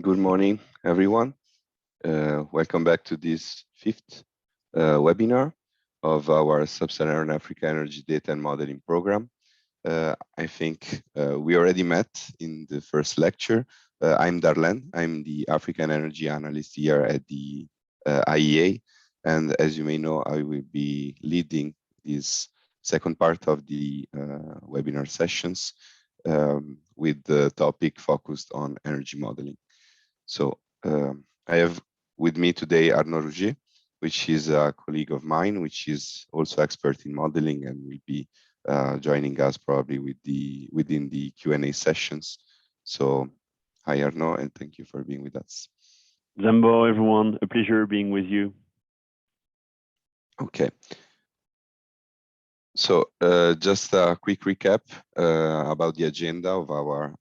Good morning, everyone. Welcome back to this fifth webinar of our Sub-Saharan Africa Energy Data and Modeling Program. I think we already met in the first lecture. I'm Darlen. I'm the African Energy Analyst here at the IEA. And as you may know, I will be leading this second part of the webinar sessions with the topic focused on energy modeling. So I have with me today Arnaud Rouget, which is a colleague of mine, which is also expert in modeling and will be joining us probably within the Q&A sessions. So hi Arnaud, and thank you for being with us. Zambo, everyone, a pleasure being with you. Okay. So just a quick recap about the agenda of our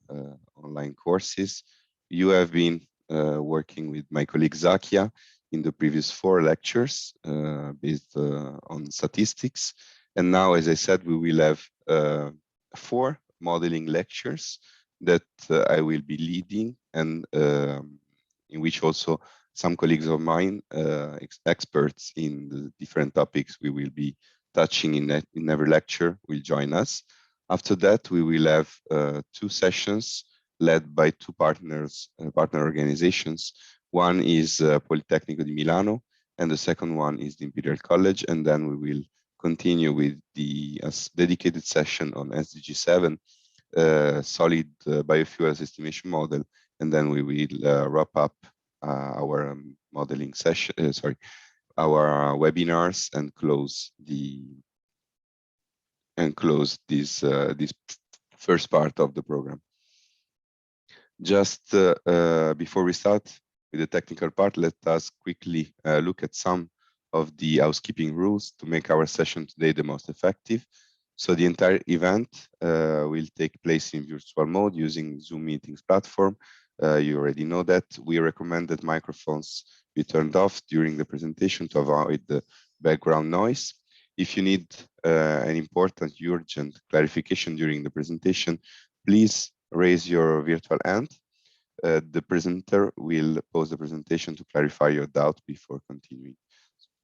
online courses. You have been working with my colleague Zakia in the previous 4 lectures based on statistics. And now, as I said, we will have 4 modeling lectures that I will be leading, and in which also some colleagues of mine, experts in the different topics we will be touching in every lecture, will join us. After that, we will have 2 sessions led by 2 partner organizations. One is Politecnico di Milano, and the second one is the Imperial College. And then we will continue with the dedicated session on SDG 7, solid biofuels estimation model. And then we will wrap up our modeling session, our webinars and close this first part of the program. Just before we start with the technical part, let us quickly look at some of the housekeeping rules to make our session today the most effective. So the entire event will take place in virtual mode using Zoom meetings platform. You already know that. We recommend that microphones be turned off during the presentation to avoid the background noise. If you need an important, urgent clarification during the presentation, please raise your virtual hand. The presenter will pause the presentation to clarify your doubt before continuing.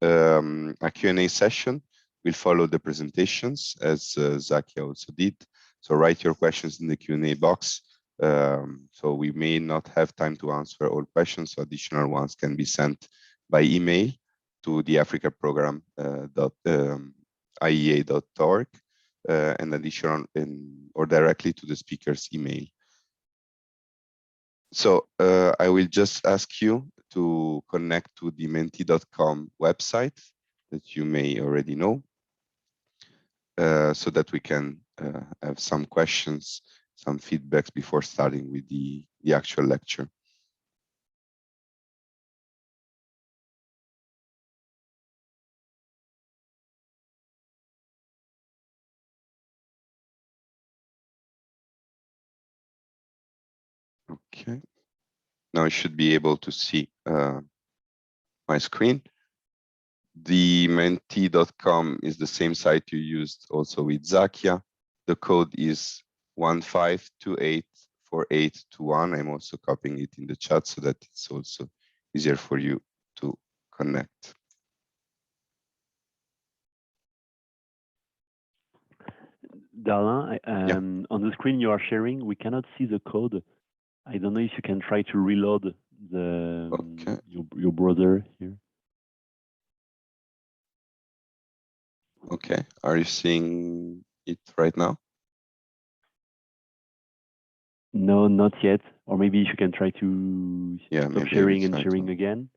A Q&A session will follow the presentations, as Zakia also did. So write your questions in the Q&A box. So we may not have time to answer all questions, so additional ones can be sent by email to the africaprogram.iea.org and additional or directly to the speaker's email. So I will just ask you to connect to the menteecom website that you may already know, so that we can have some questions, some feedbacks before starting with the actual lecture. Okay, now I should be able to see my screen. The menteecom is the same site you used also with Zakia. The code is 15284821. I'm also copying it in the chat so that it's also easier for you to connect. Darlin, on the screen you are sharing, we cannot see the code. I don't know if you can try to reload the your browser here. Okay, are you seeing it right now? No, not yet. Or maybe if you can try to stop sharing and sharing again.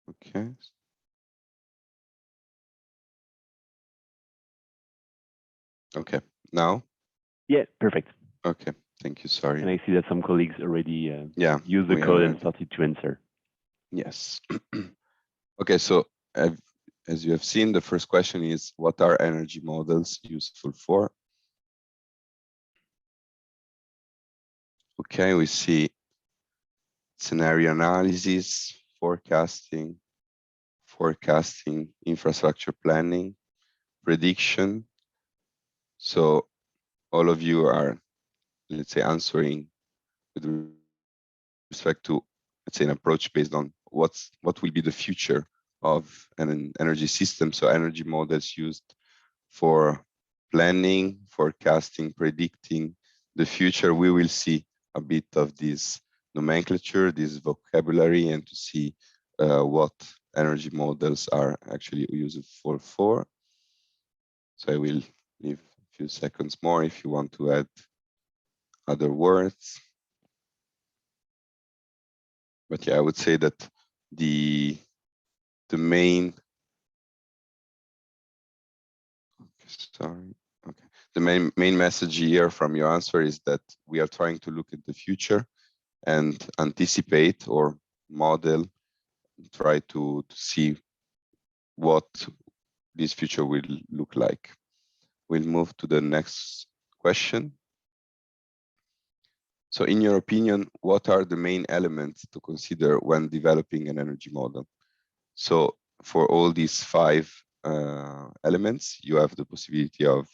Okay. Okay, now? Yeah, perfect. Okay, thank you, sorry. And I see that some colleagues already used the code and started to answer. Yes. Okay, so as you have seen, the first question is, what are energy models useful for? Okay, we see scenario analysis, forecasting, infrastructure planning, prediction. So all of you are let's say, answering with respect to, let's say, an approach based on what will be the future of an energy system. So energy models used for planning, forecasting, predicting the future. We will see a bit of this nomenclature, this vocabulary, and to see what energy models are actually useful for. So I will leave a few seconds more if you want to add other words. But yeah, I would say that the main, the main message here from your answer is that we are trying to look at the future and anticipate or model, try to see what this future will look like. We'll move to the next question. So in your opinion, what are the main elements to consider when developing an energy model? So for all these 5 elements, you have the possibility of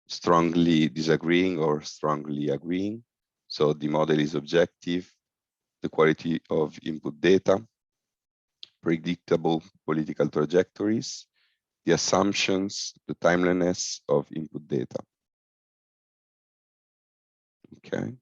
strongly disagreeing or strongly agreeing. So the model is objective, the quality of input data, predictable political trajectories, the assumptions, the timeliness of input data. Okay.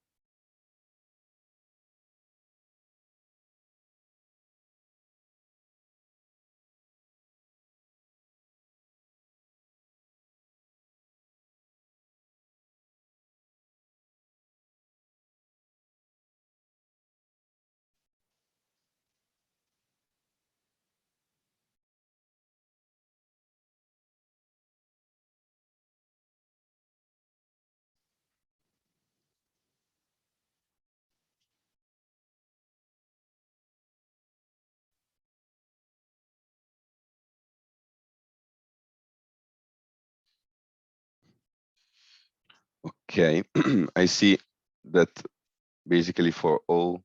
Okay, I see that basically for all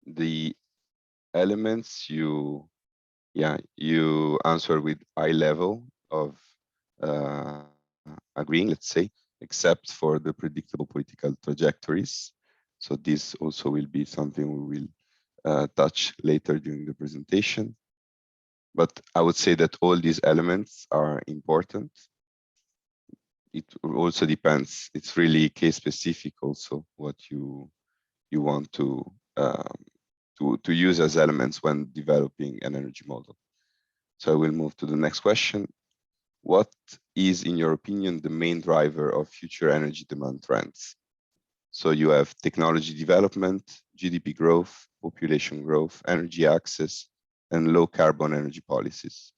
the elements, you answer with high level of agreeing, let's say, except for the predictable political trajectories. So this also will be something we will touch later during the presentation. But I would say that all these elements are important. It also depends. It's really case specific also what you want to use as elements when developing an energy model. So I will move to the next question. What is, in your opinion, the main driver of future energy demand trends? So you have technology development, GDP growth, population growth, energy access, and low carbon energy policies.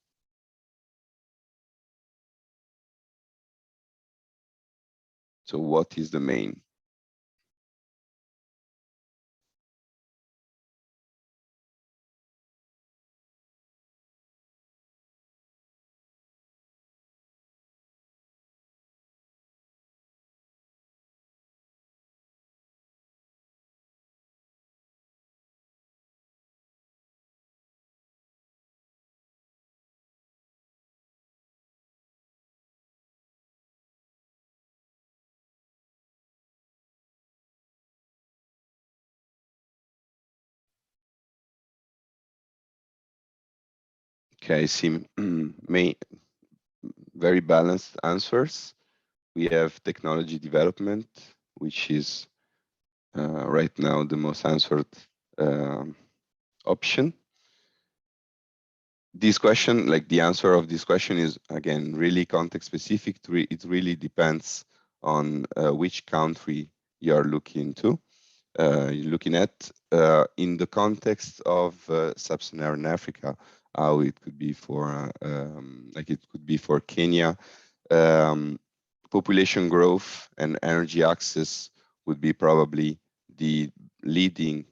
So what is the main? Okay, I see very balanced answers. We have technology development, which is right now the most answered option. This question, like the answer of this question is, again, really context specific. It really depends on which country you are looking to. You're looking at in the context of sub-Saharan Africa, how it could be for, like it could be for Kenya. Population growth and energy access would be probably the leading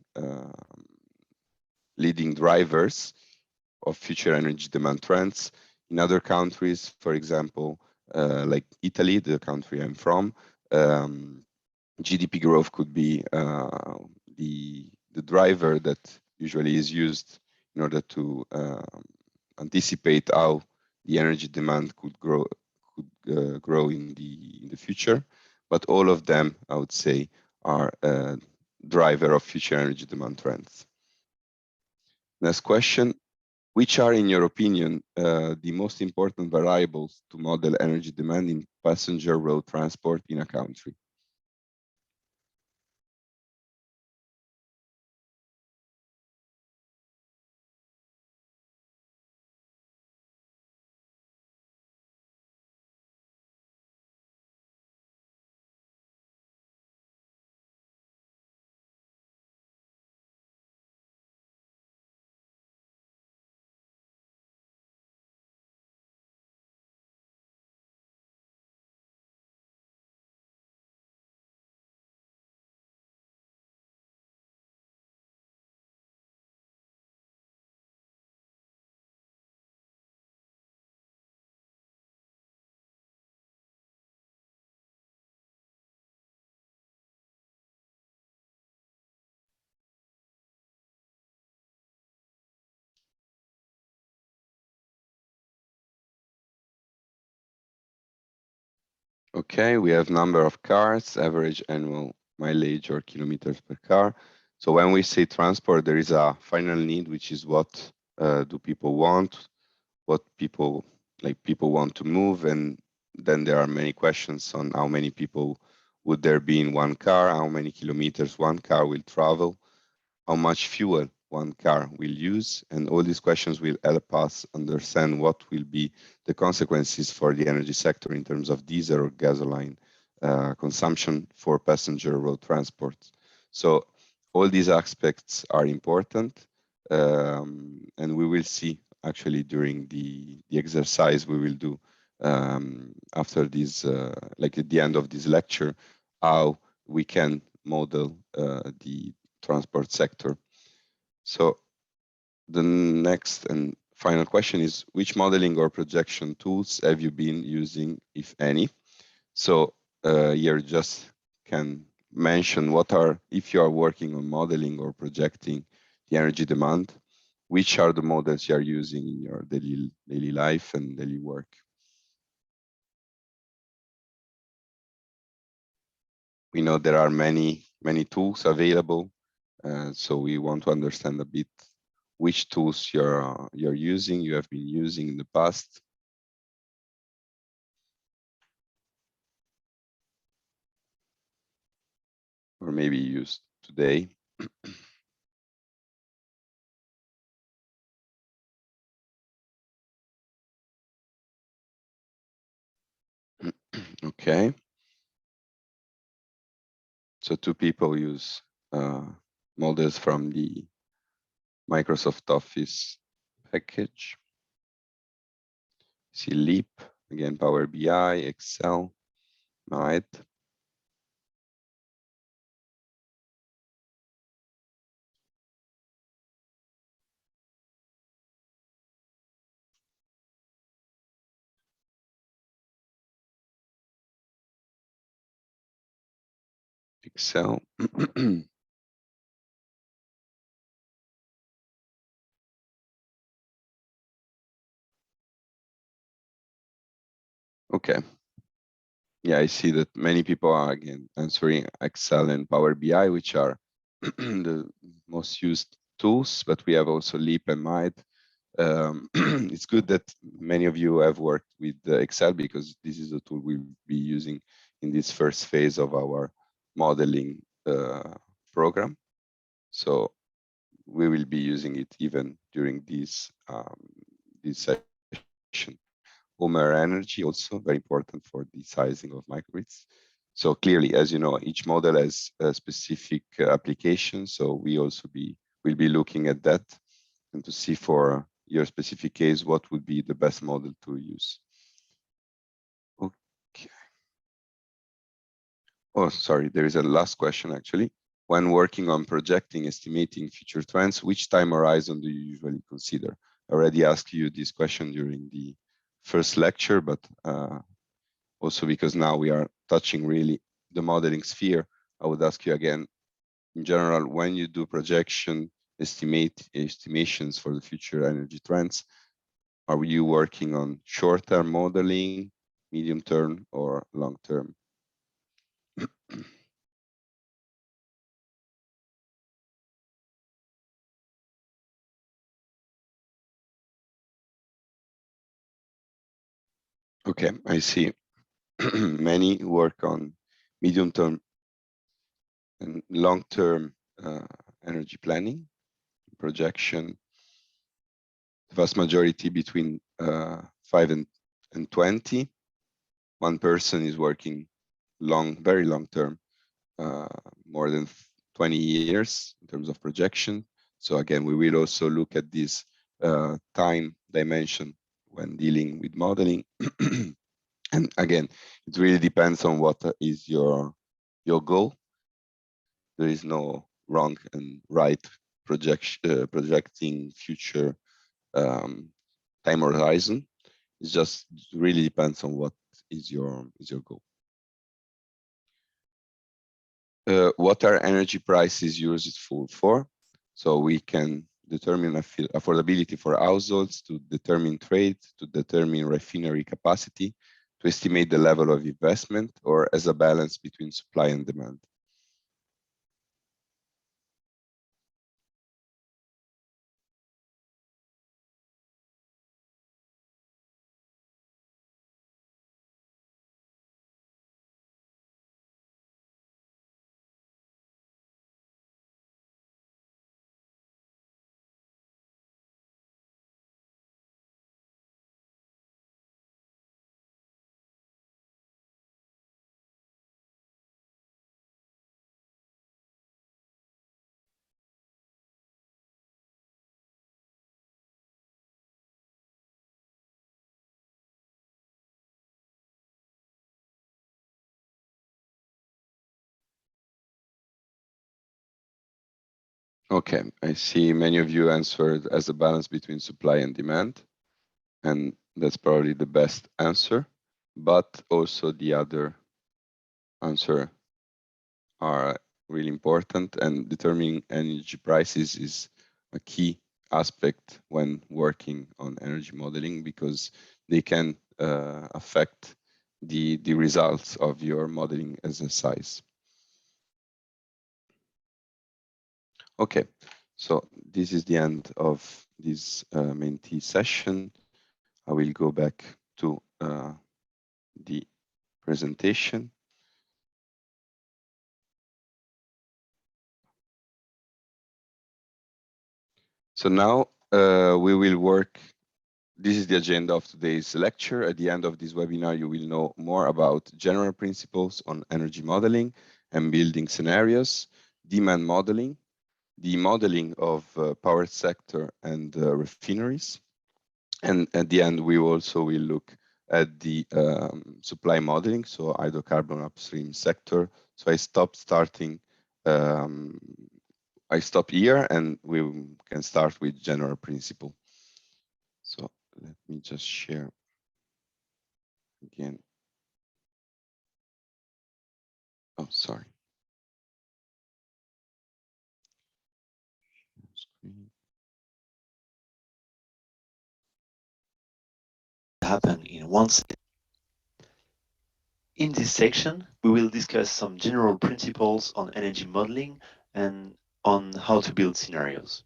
drivers of future energy demand trends. In other countries, for example, like Italy, the country I'm from, GDP growth could be the driver that usually is used in order to anticipate how the energy demand could grow in the future. But all of them, I would say, are a driver of future energy demand trends. Next question. Which are, in your opinion, the most important variables to model energy demand in passenger road transport in a country? Okay, we have number of cars, average annual mileage or kilometers per car. So when we say transport, there is a final need, which is what do people want, what people want to move, and then there are many questions on how many people would there be in one car, how many kilometers one car will travel, how much fuel one car will use, and all these questions will help us understand what will be the consequences for the energy sector in terms of diesel or gasoline consumption for passenger road transport. So all these aspects are important, and we will see actually during the exercise we will do after this, like at the end of this lecture, how we can model the transport sector. So the next and final question is, which modeling or projection tools have you been using, if any? So here just can mention what are, if you are working on modeling or projecting the energy demand, which are the models you are using in your daily life and daily work. We know there are many tools available, so we want to understand a bit which tools you're using, you have been using in the past. Or maybe used today. Okay. So two people use models from the Microsoft Office package. See Leap, again, Power BI, Excel, right? Excel. Okay. Yeah, I see that many people are again answering Excel and Power BI, which are the most used tools, but we have also Leap and Might. It's good that many of you have worked with Excel because this is a tool we'll be using in this first phase of our modeling program. So we will be using it even during this session. Homer energy also very important for the sizing of microgrids. So clearly, as you know, each model has a specific application. So we also will be looking at that and to see for your specific case what would be the best model to use. Okay. Oh, sorry, there is a last question actually. When working on projecting, estimating future trends, which time horizon do you usually consider? I already asked you this question during the first lecture, but also because now we are touching really the modeling sphere, I would ask you again, in general, when you do projection, estimations for the future energy trends, are you working on short-term modeling, medium-term, or long-term? Okay, I see. Many work on medium-term and long-term energy planning, projection. The vast majority between 5 and 20. One person is working very long term, more than 20 years in terms of projection. So again, we will also look at this time dimension when dealing with modeling. And again, it really depends on what is your goal. There is no wrong and right projecting future time horizon. It just really depends on what is your goal. What are energy prices used for? So we can determine affordability for households, to determine trade, to determine refinery capacity, to estimate the level of investment, or as a balance between supply and demand. Okay, I see many of you answered as a balance between supply and demand, and that's probably the best answer, but also the other answer are really important, and determining energy prices is a key aspect when working on energy modeling, because they can affect the results of your modeling exercise. Okay, so this is the end of this Mentee session. I will go back to the presentation. So now we will work. This is the agenda of today's lecture. At the end of this webinar, you will know more about general principles on energy modeling and building scenarios, demand modeling, the modeling of power sector and refineries. And at the end, we also will look at the supply modeling, so hydrocarbon upstream sector. So I stop here, and we can start with general principle. So let me just share again. Oh, sorry. Screen. Happen in one second. In this section, we will discuss some general principles on energy modeling and on how to build scenarios.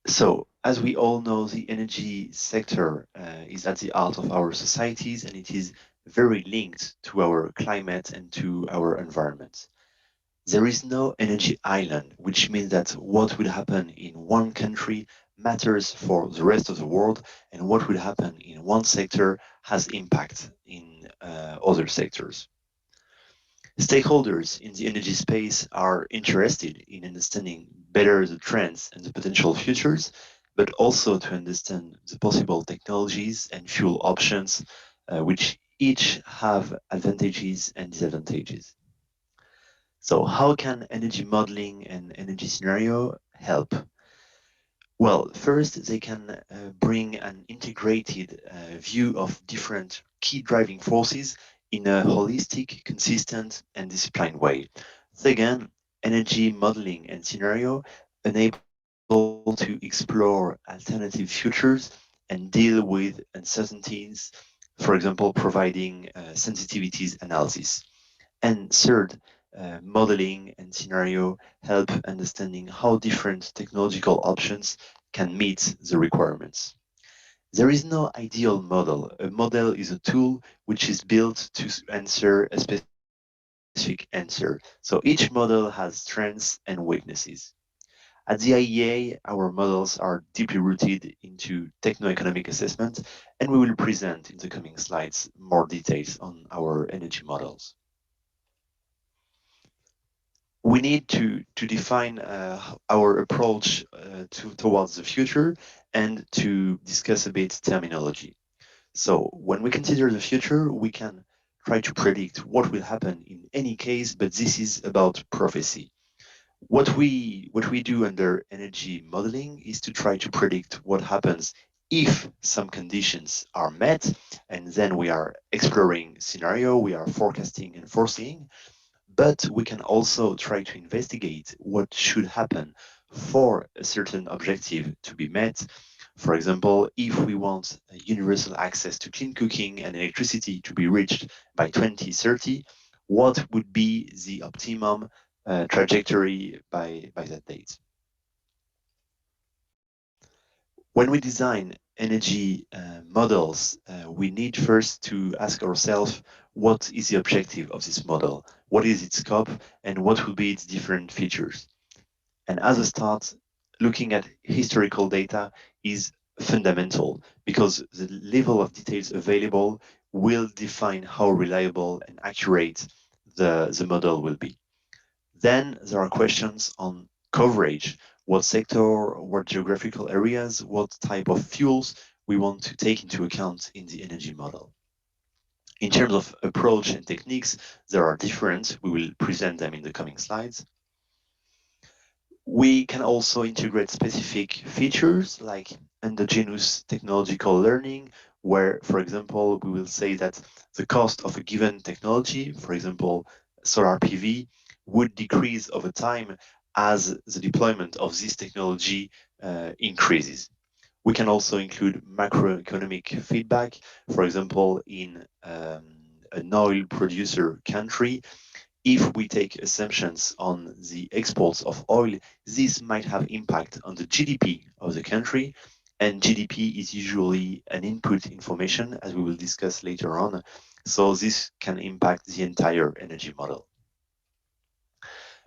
So, as we all know, the energy sector is at the heart of our societies, and it is very linked to our climate and to our environment. There is no energy island, which means that what will happen in one country matters for the rest of the world, and what will happen in one sector has impact in other sectors. Stakeholders in the energy space are interested in understanding better the trends and the potential futures, but also to understand the possible technologies and fuel options, which each have advantages and disadvantages. So how can energy modeling and energy scenario help? Well, first, they can bring an integrated view of different key driving forces in a holistic, consistent, and disciplined way. Second, energy modeling and scenario enable to explore alternative futures and deal with uncertainties, for example, providing sensitivities analysis. And third, modeling and scenario help understanding how different technological options can meet the requirements. There is no ideal model. A model is a tool which is built to answer a specific answer. So each model has strengths and weaknesses. At the IEA, our models are deeply rooted into techno-economic assessment, and we will present in the coming slides more details on our energy models. We need to define our approach towards the future and to discuss a bit terminology. So when we consider the future, we can try to predict what will happen in any case, but this is about prophecy. What we do under energy modeling is to try to predict what happens if some conditions are met, and then we are exploring scenario, we are forecasting and foreseeing, but we can also try to investigate what should happen for a certain objective to be met. For example, if we want universal access to clean cooking and electricity to be reached by 2030, what would be the optimum trajectory by that date? When we design energy models, we need first to ask ourselves what is the objective of this model, what is its scope, and what will be its different features. And as a start, looking at historical data is fundamental because the level of details available will define how reliable and accurate the model will be. Then there are questions on coverage, what sector, what geographical areas, what type of fuels we want to take into account in the energy model. In terms of approach and techniques, there are different. We will present them in the coming slides. We can also integrate specific features like endogenous technological learning, where, for example, we will say that the cost of a given technology, for example, solar PV, would decrease over time as the deployment of this technology increases. We can also include macroeconomic feedback, for example, in an oil producer country. If we take assumptions on the exports of oil, this might have impact on the GDP of the country. And GDP is usually an input information, as we will discuss later on. So this can impact the entire energy model.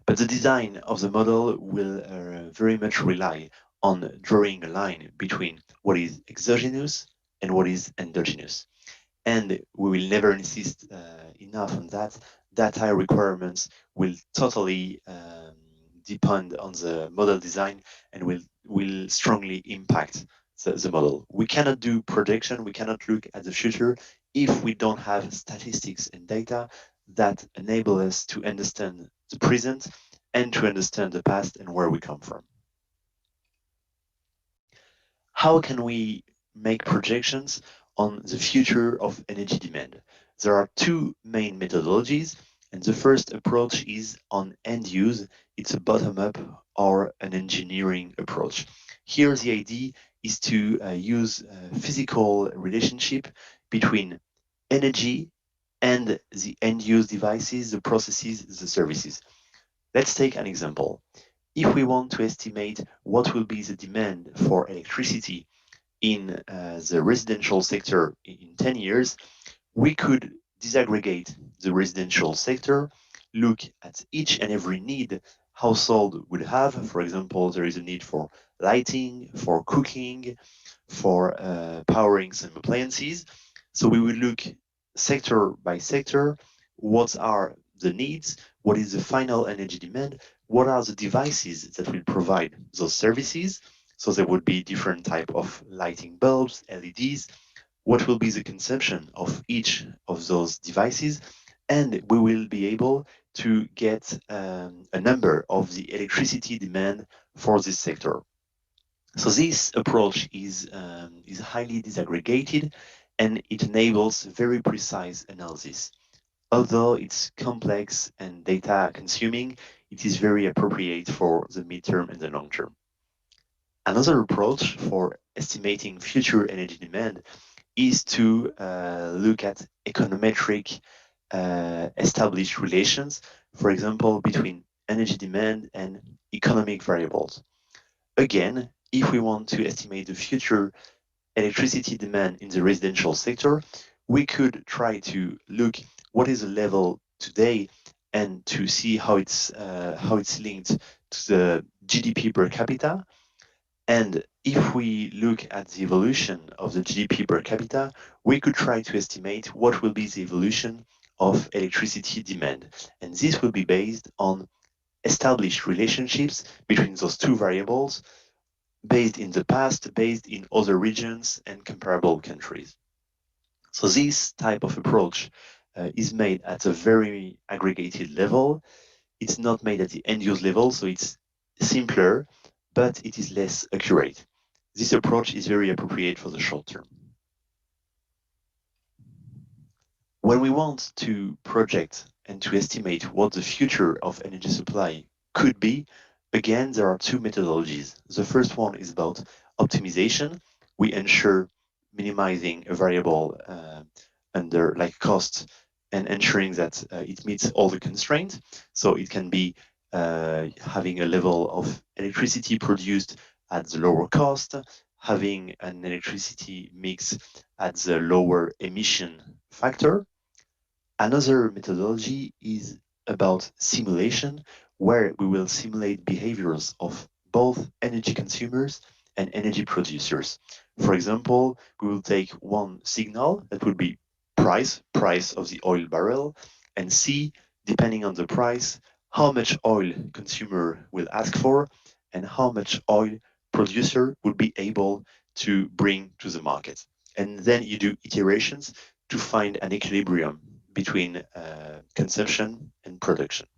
But the design of the model will very much rely on drawing a line between what is exogenous and what is endogenous. And we will never insist enough on that. Data requirements will totally depend on the model design and will strongly impact the model. We cannot do projection, we cannot look at the future if we don't have statistics and data that enable us to understand the present and to understand the past and where we come from. How can we make projections on the future of energy demand? There are two main methodologies, and the first approach is on end use. It's a bottom-up or an engineering approach. Here, the idea is to use a physical relationship between energy and the end-use devices, the processes, the services. Let's take an example. If we want to estimate what will be the demand for electricity in the residential sector in 10 years, we could disaggregate the residential sector, look at each and every need household would have. For example, there is a need for lighting, for cooking, for powering some appliances. So we will look sector by sector, what are the needs, what is the final energy demand, what are the devices that will provide those services. So there would be different type of lighting bulbs, LEDs, what will be the consumption of each of those devices, and we will be able to get a number of the electricity demand for this sector. So this approach is highly disaggregated and it enables very precise analysis. Although it's complex and data consuming, it is very appropriate for the midterm and the long term. Another approach for estimating future energy demand is to look at econometric established relations, for example, between energy demand and economic variables. Again, if we want to estimate the future electricity demand in the residential sector, we could try to look what is the level today and to see how it's linked to the GDP per capita. And if we look at the evolution of the GDP per capita, we could try to estimate what will be the evolution of electricity demand. And this will be based on established relationships between those two variables, based in the past, based in other regions and comparable countries. So this type of approach is made at a very aggregated level. It's not made at the end use level, so it's simpler, but it is less accurate. This approach is very appropriate for the short term. When we want to project and to estimate what the future of energy supply could be, again, there are two methodologies. The first one is about optimization. We ensure minimizing a variable under like cost and ensuring that it meets all the constraints. So it can be having a level of electricity produced at the lower cost, having an electricity mix at the lower emission factor. Another methodology is about simulation, where we will simulate behaviors of both energy consumers and energy producers. For example, we will take one signal that would be price of the oil barrel, and see, depending on the price, how much oil consumer will ask for and how much oil producer would be able to bring to the market. And then you do iterations to find an equilibrium between consumption and production.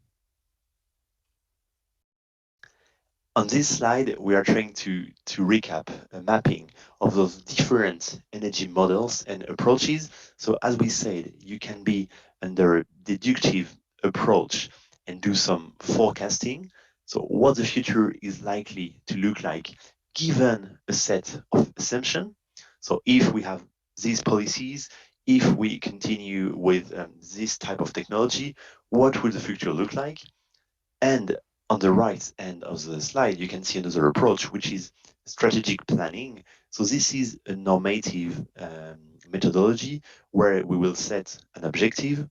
On this slide, we are trying to recap a mapping of those different energy models and approaches. So as we said, you can be under a deductive approach and do some forecasting. So what the future is likely to look like given a set of assumptions. So if we have these policies, if we continue with this type of technology, what will the future look like? And on the right end of the slide, you can see another approach, which is strategic planning. So this is a normative methodology where we will set an objective,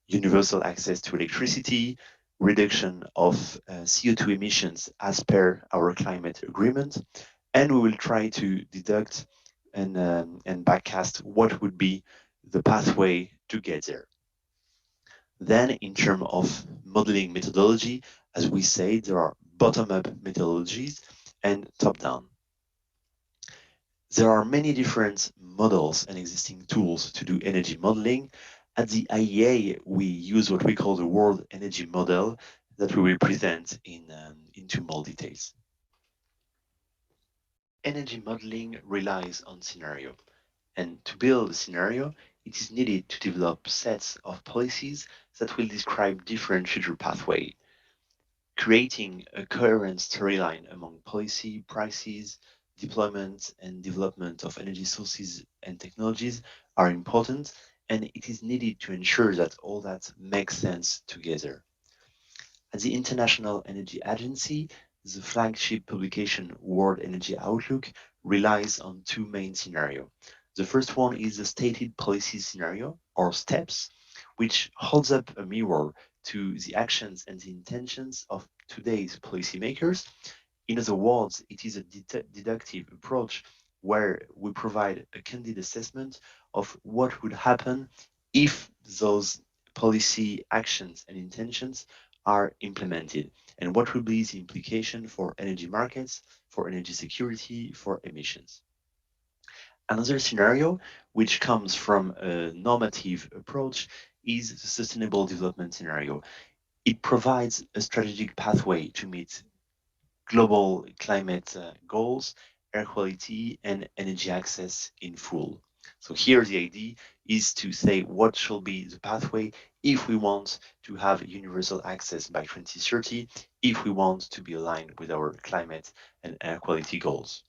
universal access to electricity, reduction of CO2 emissions as per our climate agreement, and we will try to deduct and backcast what would be the pathway to get there. Then in terms of modeling methodology, as we say, there are bottom-up methodologies and top-down. There are many different models and existing tools to do energy modeling. At the IEA, we use what we call the World Energy Model that we will present into more details. Energy modeling relies on scenario. And to build a scenario, it is needed to develop sets of policies that will describe different future pathways. Creating a coherent storyline among policy, prices, deployment, and development of energy sources and technologies are important, and it is needed to ensure that all that makes sense together. At the International Energy Agency, the flagship publication World Energy Outlook relies on two main scenarios. The first one is the stated policy scenario, or STEPS, which holds up a mirror to the actions and the intentions of today's policymakers. In other words, it is a deductive approach where we provide a candid assessment of what would happen if those policy actions and intentions are implemented, and what will be the implication for energy markets, for energy security, for emissions. Another scenario, which comes from a normative approach, is the sustainable development scenario. It provides a strategic pathway to meet global climate goals, air quality, and energy access in full. So here the idea is to say what shall be the pathway if we want to have universal access by 2030, if we want to be aligned with our climate and air quality goals.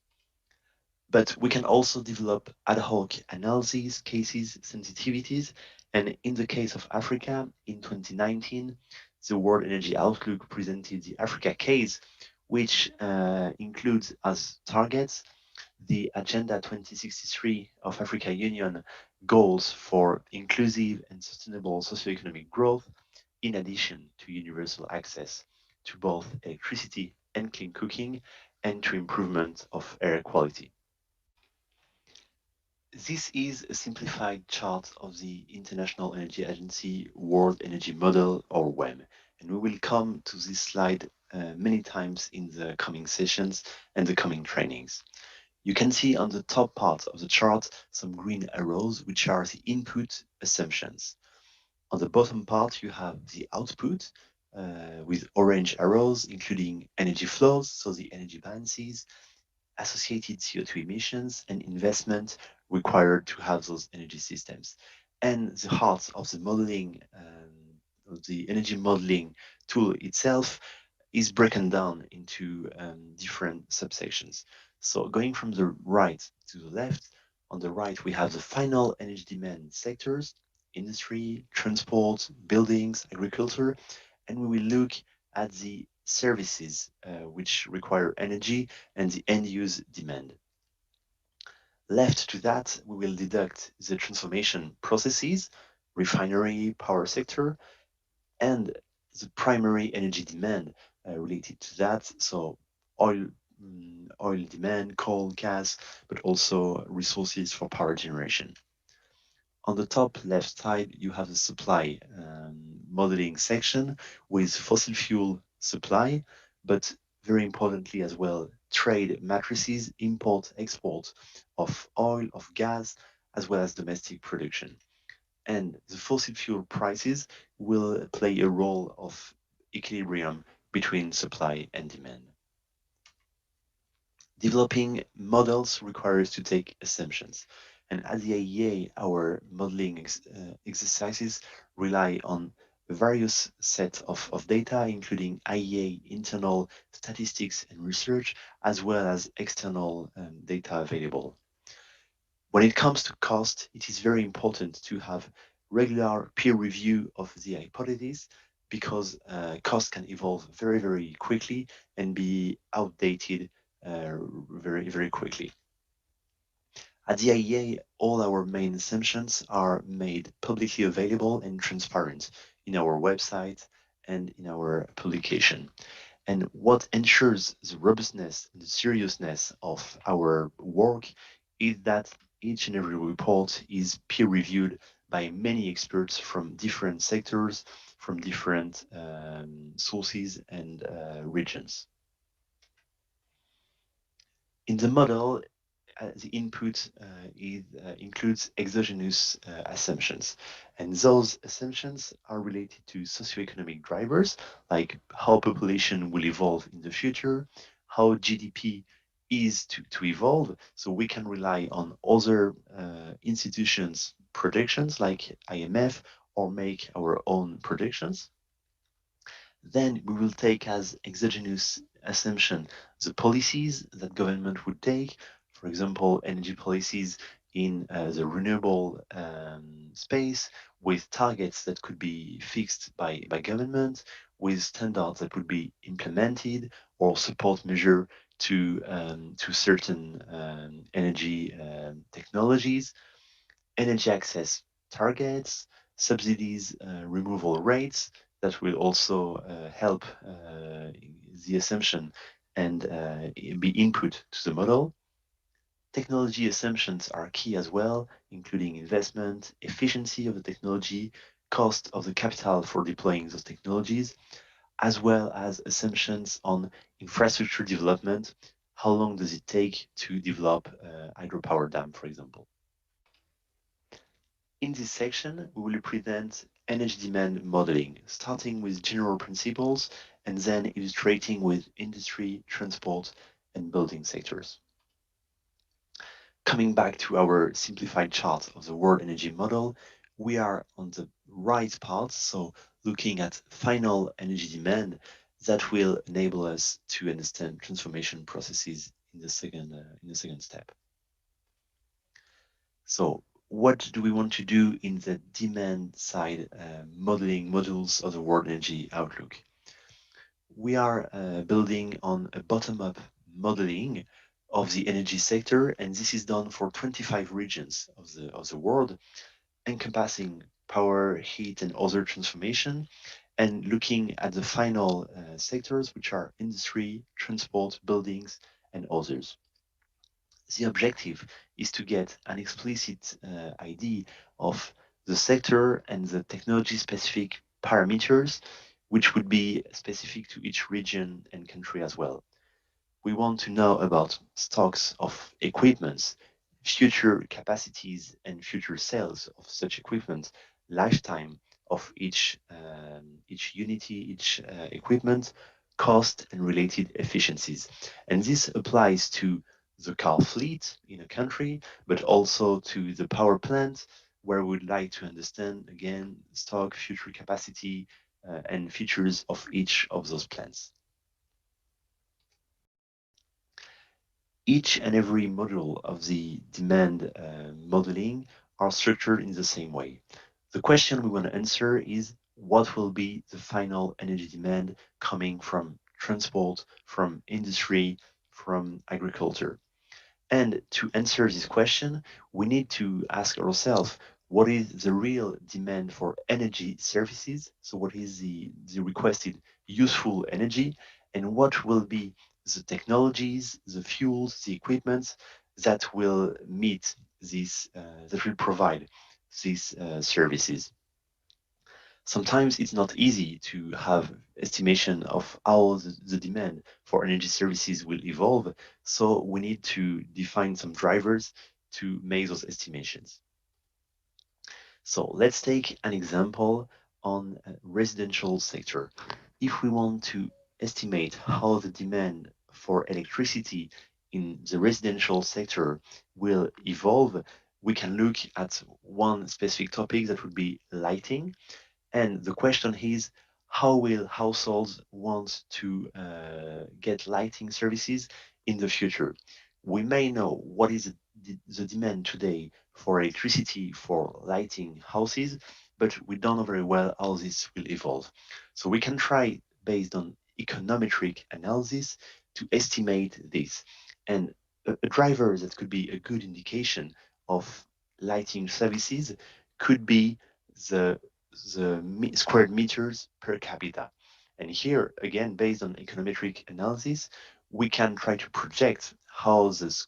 But we can also develop ad hoc analyses, cases, sensitivities, and in the case of Africa, in 2019, the World Energy Outlook presented the Africa case, which includes as targets the Agenda 2063 of Africa Union goals for inclusive and sustainable socioeconomic growth, in addition to universal access to both electricity and clean cooking, and to improvement of air quality. This is a simplified chart of the International Energy Agency World Energy Model, or WEM, and we will come to this slide many times in the coming sessions and the coming trainings. You can see on the top part of the chart some green arrows, which are the input assumptions. On the bottom part, you have the output with orange arrows, including energy flows, so the energy balances, associated CO2 emissions, and investment required to have those energy systems. And the heart of the modeling, of the energy modeling tool itself, is broken down into different subsections. So going from the right to the left, on the right, we have the final energy demand sectors: industry, transport, buildings, agriculture, and we will look at the services which require energy and the end-use demand. Left to that, we will deduct the transformation processes, refinery, power sector, and the primary energy demand related to that. So oil, oil demand, coal, gas, but also resources for power generation. On the top left side, you have the supply modeling section with fossil fuel supply, but very importantly as well, trade matrices, import, export of oil, of gas, as well as domestic production. And the fossil fuel prices will play a role of equilibrium between supply and demand. Developing models requires to take assumptions. And at the IEA, our modeling exercises rely on various sets of data, including IEA internal statistics and research, as well as external data available. When it comes to cost, it is very important to have regular peer review of the hypothesis, because cost can evolve very, very quickly and be outdated very, very quickly. At the IEA, all our main assumptions are made publicly available and transparent in our website and in our publication. And what ensures the robustness and the seriousness of our work is that each and every report is peer reviewed by many experts from different sectors, from different sources and regions. In the model, the input includes exogenous assumptions. And those assumptions are related to socioeconomic drivers, like how population will evolve in the future, how GDP is to evolve. So we can rely on other institutions' predictions like IMF, or make our own predictions. Then we will take as exogenous assumption the policies that government would take, for example, energy policies in the renewable space, with targets that could be fixed by government, with standards that would be implemented, or support measure to certain energy technologies, energy access targets, subsidies removal rates that will also help the assumption and be input to the model. Technology assumptions are key as well, including investment, efficiency of the technology, cost of the capital for deploying those technologies, as well as assumptions on infrastructure development. How long does it take to develop a hydropower dam, for example? In this section, we will present energy demand modeling, starting with general principles and then illustrating with industry, transport, and building sectors. Coming back to our simplified chart of the world energy model, we are on the right part, so looking at final energy demand that will enable us to understand transformation processes in the second step. So what do we want to do in the demand side modeling modules of the world energy outlook? We are building on a bottom-up modeling of the energy sector, and this is done for 25 regions of the world, encompassing power, heat, and other transformation, and looking at the final sectors, which are industry, transport, buildings, and others. The objective is to get an explicit idea of the sector and the technology specific parameters, which would be specific to each region and country as well. We want to know about stocks of equipments, future capacities and future sales of such equipment, lifetime of each unity, each equipment, cost and related efficiencies. And this applies to the car fleet in a country, but also to the power plant, where we'd like to understand again stock, future capacity, and features of each of those plants. Each and every module of the demand modeling are structured in the same way. The question we want to answer is what will be the final energy demand coming from transport, from industry, from agriculture? And to answer this question, we need to ask ourselves what is the real demand for energy services? So, what is the requested useful energy? And what will be the technologies, the fuels, the equipment that will meet these, that will provide these services? Sometimes it's not easy to have estimation of how the demand for energy services will evolve. So we need to define some drivers to make those estimations. So let's take an example on residential sector. If we want to estimate how the demand for electricity in the residential sector will evolve, we can look at one specific topic that would be lighting. And the question is, how will households want to get lighting services in the future? We may know what is the demand today for electricity for lighting houses, but we don't know very well how this will evolve. So we can try, based on econometric analysis, to estimate this. And a driver that could be a good indication of lighting services could be the square meters per capita. And here, again, based on econometric analysis, we can try to project how the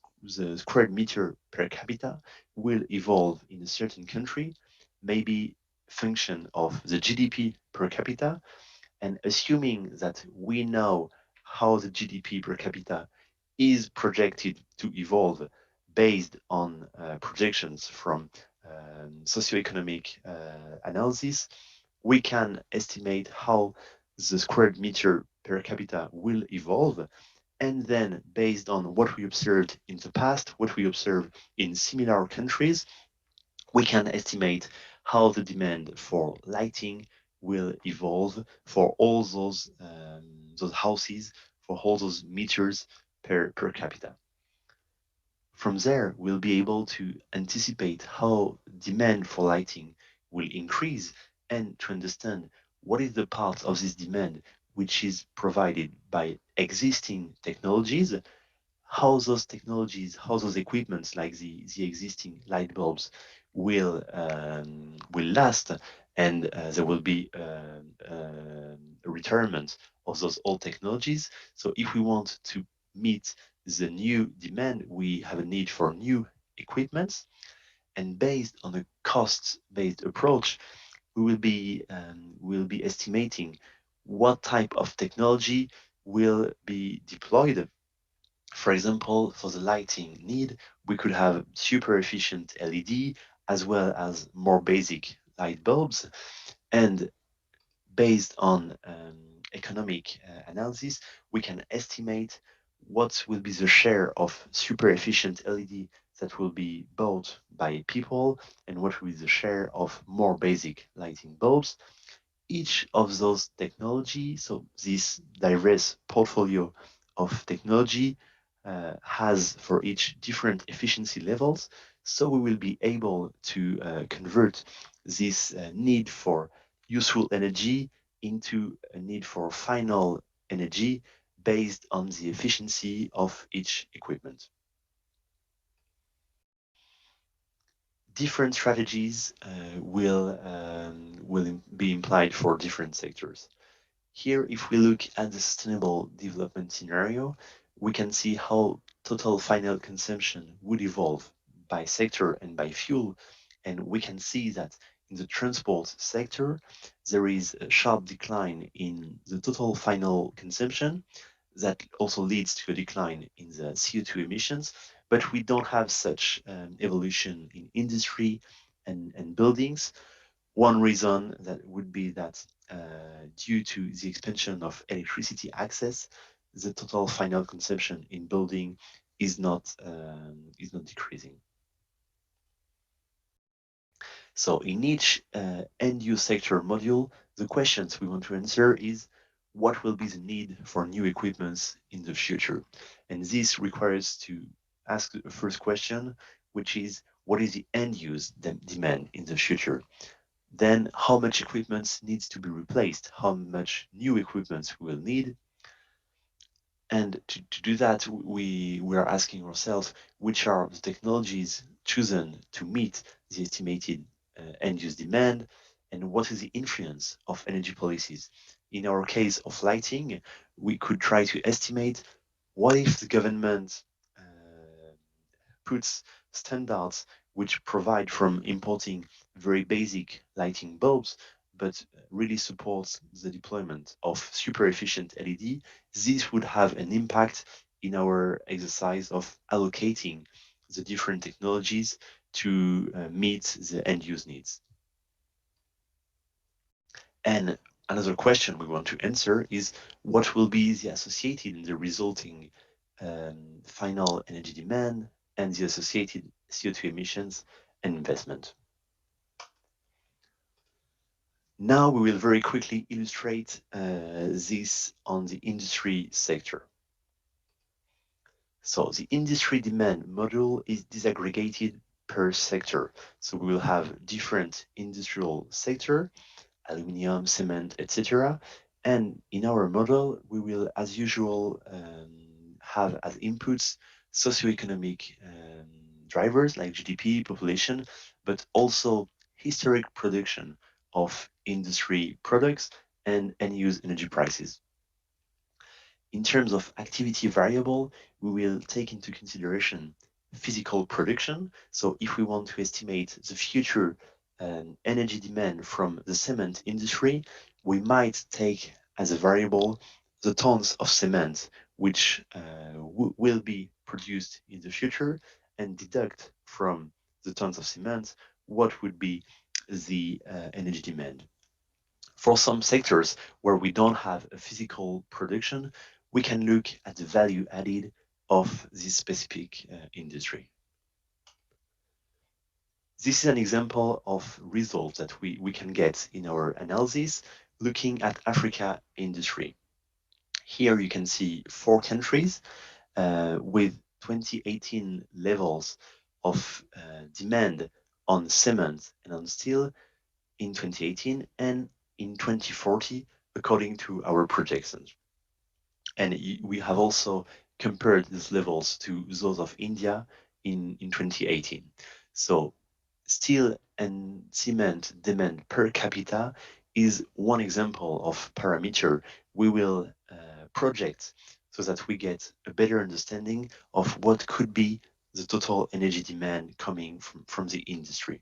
square meter per capita will evolve in a certain country, maybe function of the GDP per capita, and assuming that we know how the GDP per capita is projected to evolve based on projections from socioeconomic analysis, we can estimate how the square meter per capita will evolve. And then, based on what we observed in the past, what we observe in similar countries, we can estimate how the demand for lighting will evolve for all those houses, for all those meters per capita. From there, we'll be able to anticipate how demand for lighting will increase and to understand what is the part of this demand which is provided by existing technologies, how those technologies, how those equipments like the existing light bulbs will last, and there will be a retirement of those old technologies. So if we want to meet the new demand, we have a need for new equipments, and based on a cost-based approach, we will be estimating what type of technology will be deployed. For example, for the lighting need, we could have super efficient LED as well as more basic light bulbs. And based on economic analysis, we can estimate what will be the share of super efficient LED that will be bought by people and what will be the share of more basic lighting bulbs. Each of those technology, so this diverse portfolio of technology has for each different efficiency levels. So we will be able to convert this need for useful energy into a need for final energy based on the efficiency of each equipment. different strategies will be implied for different sectors. Here, if we look at the sustainable development scenario, we can see how total final consumption would evolve by sector and by fuel. And we can see that in the transport sector, there is a sharp decline in the total final consumption that also leads to a decline in the CO2 emissions, but we don't have such evolution in industry and buildings. One reason that would be that due to the expansion of electricity access, the total final consumption in building is not decreasing. So in each end-use sector module, the questions we want to answer is what will be the need for new equipments in the future? And this requires to ask the first question, which is what is the end-use demand in the future? Then how much equipment needs to be replaced, how much new equipment we will need. And to do that, we are asking ourselves which are the technologies chosen to meet the estimated end-use demand, and what is the influence of energy policies. In our case of lighting, we could try to estimate what if the government puts standards which provide from importing very basic lighting bulbs, but really supports the deployment of super efficient LED. This would have an impact in our exercise of allocating the different technologies to meet the end use needs. And another question we want to answer is what will be the associated and the resulting final energy demand and the associated CO2 emissions and investment. Now we will very quickly illustrate this on the industry sector. So the industry demand module is disaggregated per sector. So we will have different industrial sector, aluminium, cement, etc. And in our model, we will, as usual, have as inputs socioeconomic drivers like GDP, population, but also historic production of industry products and end-use energy prices. In terms of activity variable, we will take into consideration physical production. So if we want to estimate the future energy demand from the cement industry, we might take as a variable the tons of cement which will be produced in the future and deduct from the tons of cement what would be the energy demand. For some sectors where we don't have a physical production, we can look at the value added of this specific industry. This is an example of results that we can get in our analysis looking at Africa industry. Here you can see 4 countries with 2018 levels of demand on cement and on steel in 2018 and in 2040 according to our projections. And we have also compared these levels to those of India in 2018. So steel and cement demand per capita is one example of parameter we will project so that we get a better understanding of what could be the total energy demand coming from the industry.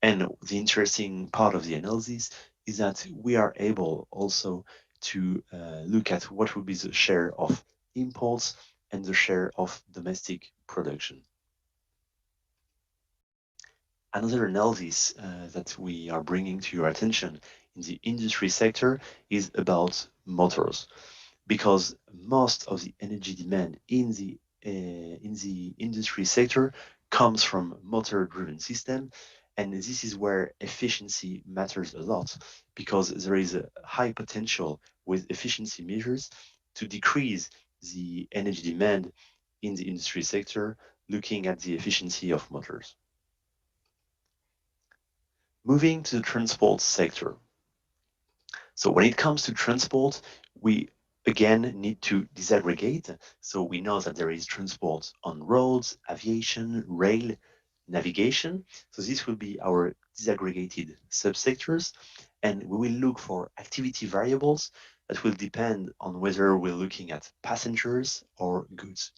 And the interesting part of the analysis is that we are able also to look at what would be the share of imports and the share of domestic production. Another analysis that we are bringing to your attention in the industry sector is about motors, because most of the energy demand in the industry sector comes from motor-driven system, and this is where efficiency matters a lot, because there is a high potential with efficiency measures to decrease the energy demand in the industry sector, looking at the efficiency of motors. Moving to the transport sector. So when it comes to transport, we again need to disaggregate. So we know that there is transport on roads, aviation, rail, navigation. So this will be our disaggregated subsectors, and we will look for activity variables that will depend on whether we're looking at passengers or goods.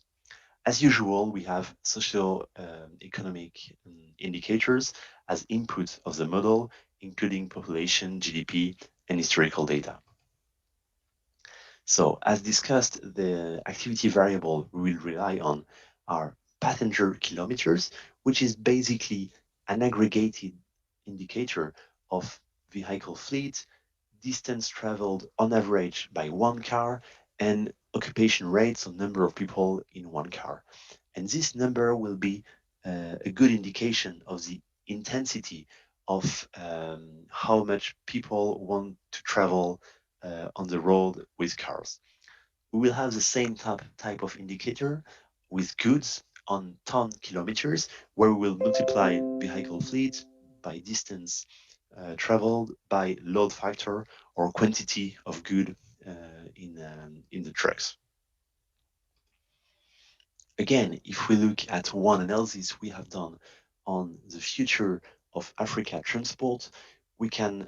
As usual, we have socio-economic indicators as input of the model, including population, GDP, and historical data. So as discussed, the activity variable we will rely on are passenger kilometers, which is basically an aggregated indicator of vehicle fleet, distance traveled on average by one car, and occupation rates, so number of people in one car. And this number will be a good indication of the intensity of how much people want to travel on the road with cars. We will have the same type of indicator with goods on ton kilometers, where we will multiply vehicle fleet by distance traveled by load factor or quantity of good in the trucks. Again, if we look at one analysis we have done on the future of Africa transport, we can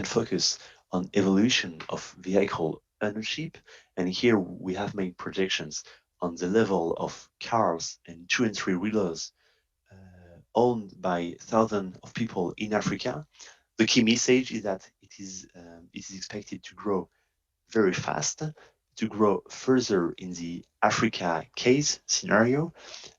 focus on evolution of vehicle ownership, and here we have made projections on the level of cars and two and three wheelers owned by thousands of people in Africa. The key message is that it is expected to grow very fast, to grow further in the Africa case scenario.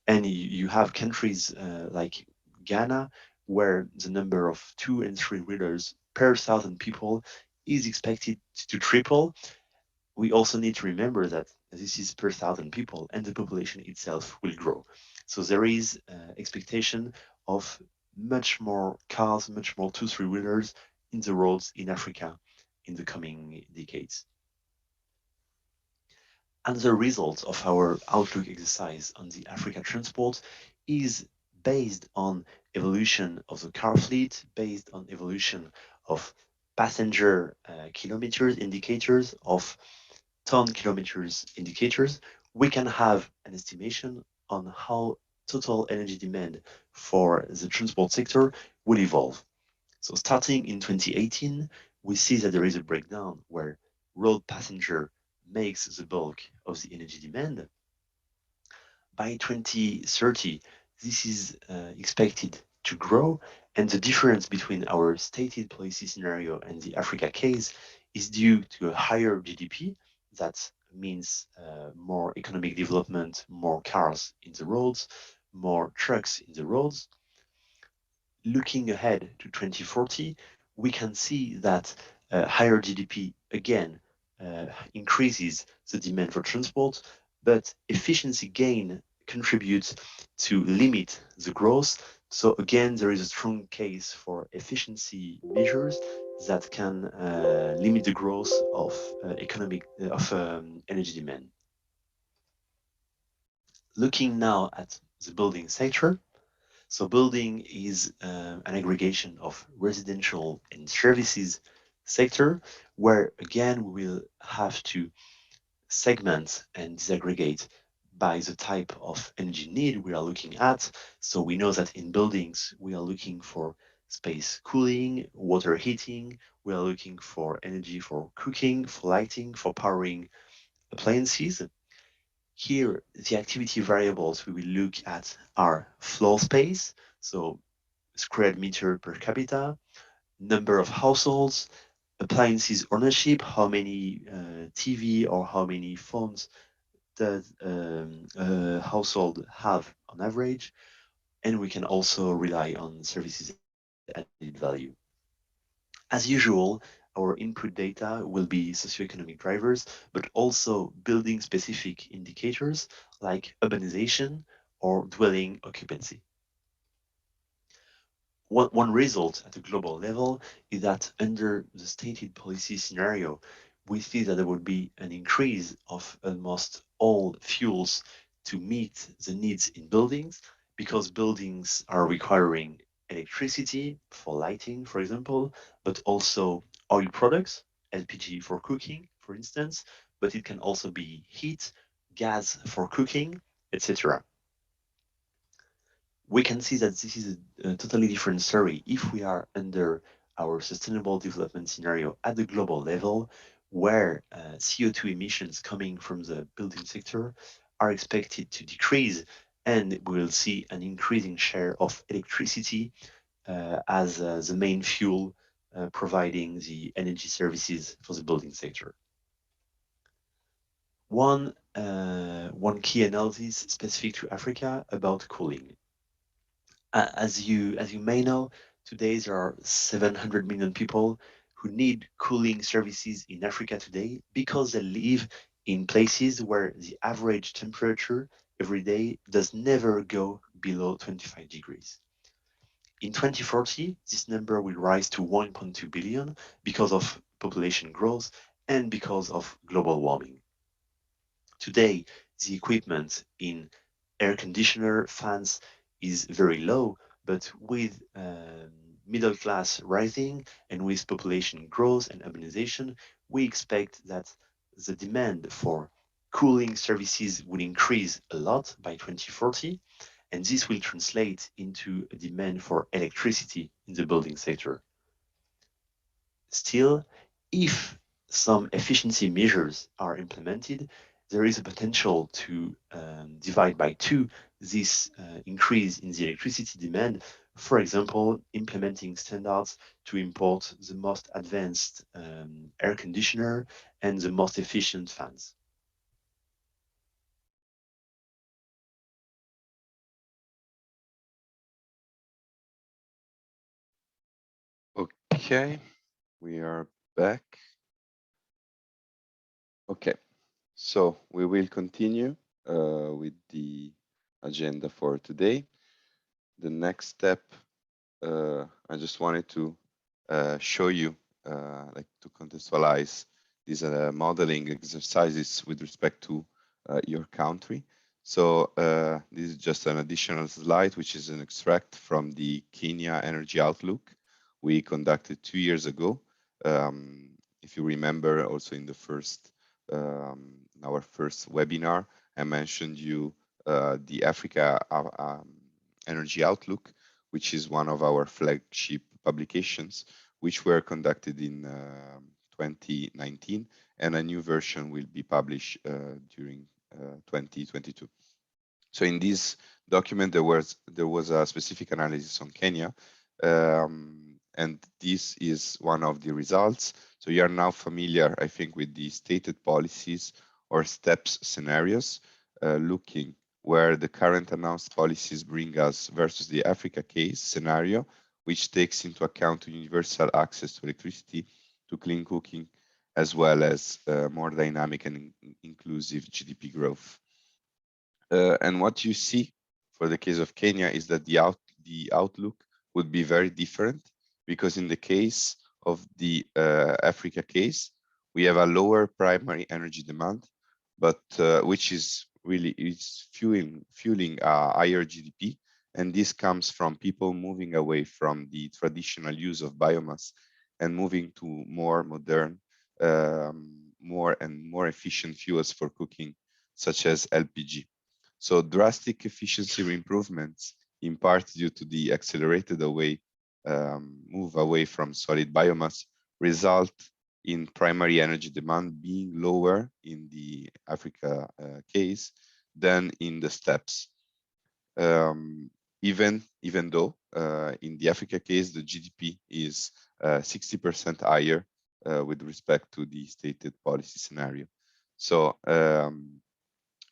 And you have countries like Ghana, where the number of two and three wheelers per thousand people is expected to triple. We also need to remember that this is per thousand people and the population itself will grow. So there is expectation of much more cars, much more two, three wheelers in the roads in Africa in the coming decades. Another result of our outlook exercise on the Africa transport is based on evolution of the car fleet, based on evolution of passenger kilometers indicators, of ton kilometers indicators. We can have an estimation on how total energy demand for the transport sector will evolve. So starting in 2018, we see that there is a breakdown where road passenger makes the bulk of the energy demand. By 2030, this is expected to grow, and the difference between our stated policy scenario and the Africa case is due to a higher GDP. That means more economic development, more cars in the roads, more trucks in the roads. Looking ahead to 2040, we can see that higher GDP again increases the demand for transport, but efficiency gain contributes to limit the growth. So again, there is a strong case for efficiency measures that can limit the growth of energy demand. Looking now at the building sector, so building is an aggregation of residential and services sector, where again we will have to segment and disaggregate by the type of energy need we are looking at. So we know that in buildings we are looking for space cooling, water heating, we are looking for energy for cooking, for lighting, for powering appliances. Here, the activity variables we will look at are floor space, so square meter per capita, number of households, appliances ownership, how many TV or how many phones does a household have on average, and we can also rely on services added value. As usual, our input data will be socioeconomic drivers, but also building specific indicators like urbanization or dwelling occupancy. One result at a global level is that under the stated policy scenario, we see that there would be an increase of almost all fuels to meet the needs in buildings, because buildings are requiring electricity for lighting, for example, but also oil products, LPG for cooking, for instance, but it can also be heat, gas for cooking, etc. we can see that this is a totally different story if we are under our sustainable development scenario at the global level, where CO2 emissions coming from the building sector are expected to decrease, and we will see an increasing share of electricity as the main fuel providing the energy services for the building sector. One key analysis specific to Africa about cooling. As you may know, today there are 700 million people who need cooling services in Africa today because they live in places where the average temperature every day does never go below 25 degrees. In 2040, this number will rise to 1.2 billion because of population growth and because of global warming. Today, the equipment in air conditioner, fans is very low, but with middle class rising and with population growth and urbanization, we expect that the demand for cooling services will increase a lot by 2040, and this will translate into a demand for electricity in the building sector. Still, if some efficiency measures are implemented, there is a potential to divide by two this increase in the electricity demand. For example, implementing standards to import the most advanced air conditioner and the most efficient fans. Okay, we are back. Okay, so we will continue with the agenda for today. The next step, I just wanted to show you, like to contextualize these modeling exercises with respect to your country. So this is just an additional slide, which is an extract from the Kenya Energy Outlook we conducted 2 years ago. If you remember, also in the first, our first webinar, I mentioned you the Africa Energy Outlook, which is one of our flagship publications, which were conducted in 2019, and a new version will be published during 2022. So in this document, there was a specific analysis on Kenya, and this is one of the results. So you are now familiar, I think, with the stated policies or steps scenarios, looking where the current announced policies bring us versus the Africa case scenario, which takes into account universal access to electricity, to clean cooking, as well as more dynamic and inclusive GDP growth. And what you see for the case of Kenya is that the outlook would be very different, because in the case of the Africa case, we have a lower primary energy demand, but which is really fueling a higher GDP. And this comes from people moving away from the traditional use of biomass and moving to more modern, more efficient fuels for cooking, such as LPG. So drastic efficiency improvements, in part due to the accelerated move away from solid biomass, result in primary energy demand being lower in the Africa case than in the steppes. Even though in the Africa case, the GDP is 60% higher with respect to the stated policy scenario. So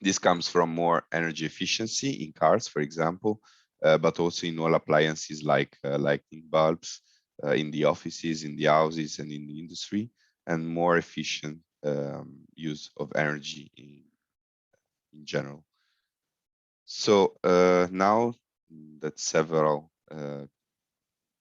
this comes from more energy efficiency in cars, for example, but also in all appliances like lighting bulbs, in the offices, in the houses, and in the industry, and more efficient use of energy in general. So now that several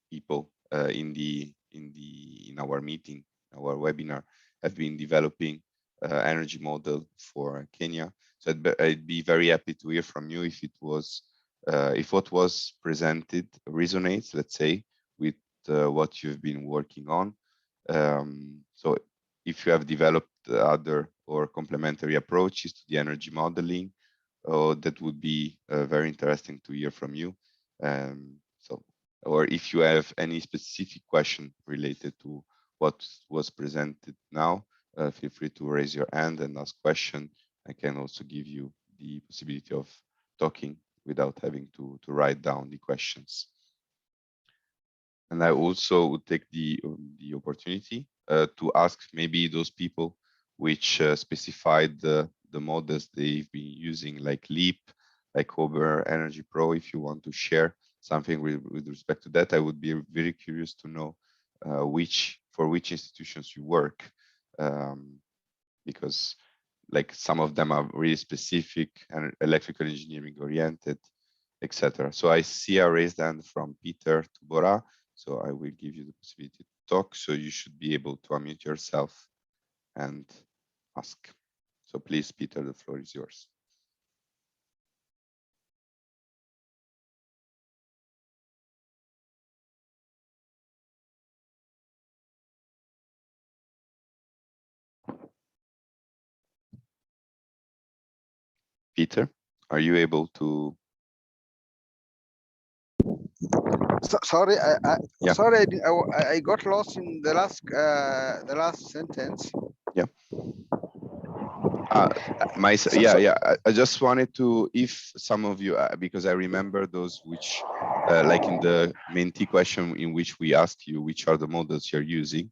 people in our meeting, our webinar, have been developing energy model for Kenya. So I'd be very happy to hear from you if what was presented resonates, let's say, with what you've been working on. So if you have developed other or complementary approaches to the energy modeling, that would be very interesting to hear from you. So, or if you have any specific question related to what was presented now, feel free to raise your hand and ask question. I can also give you the possibility of talking without having to write down the questions. And I also would take the opportunity to ask maybe those people which specified the models they've been using, like Leap, like Hover Energy Pro. If you want to share something with respect to that, I would be very curious to know for which institutions you work, because like some of them are really specific and electrical engineering oriented, etc. So I see a raised hand from Peter Tubora. So I will give you the possibility to talk. So you should be able to unmute yourself and ask. So please, Peter, the floor is yours. Peter, are you able to? Sorry, Yeah. sorry, I got lost in the last sentence. Yeah. I just wanted to, if some of you, because I remember those which, like in the mentee question in which we asked you which are the models you're using.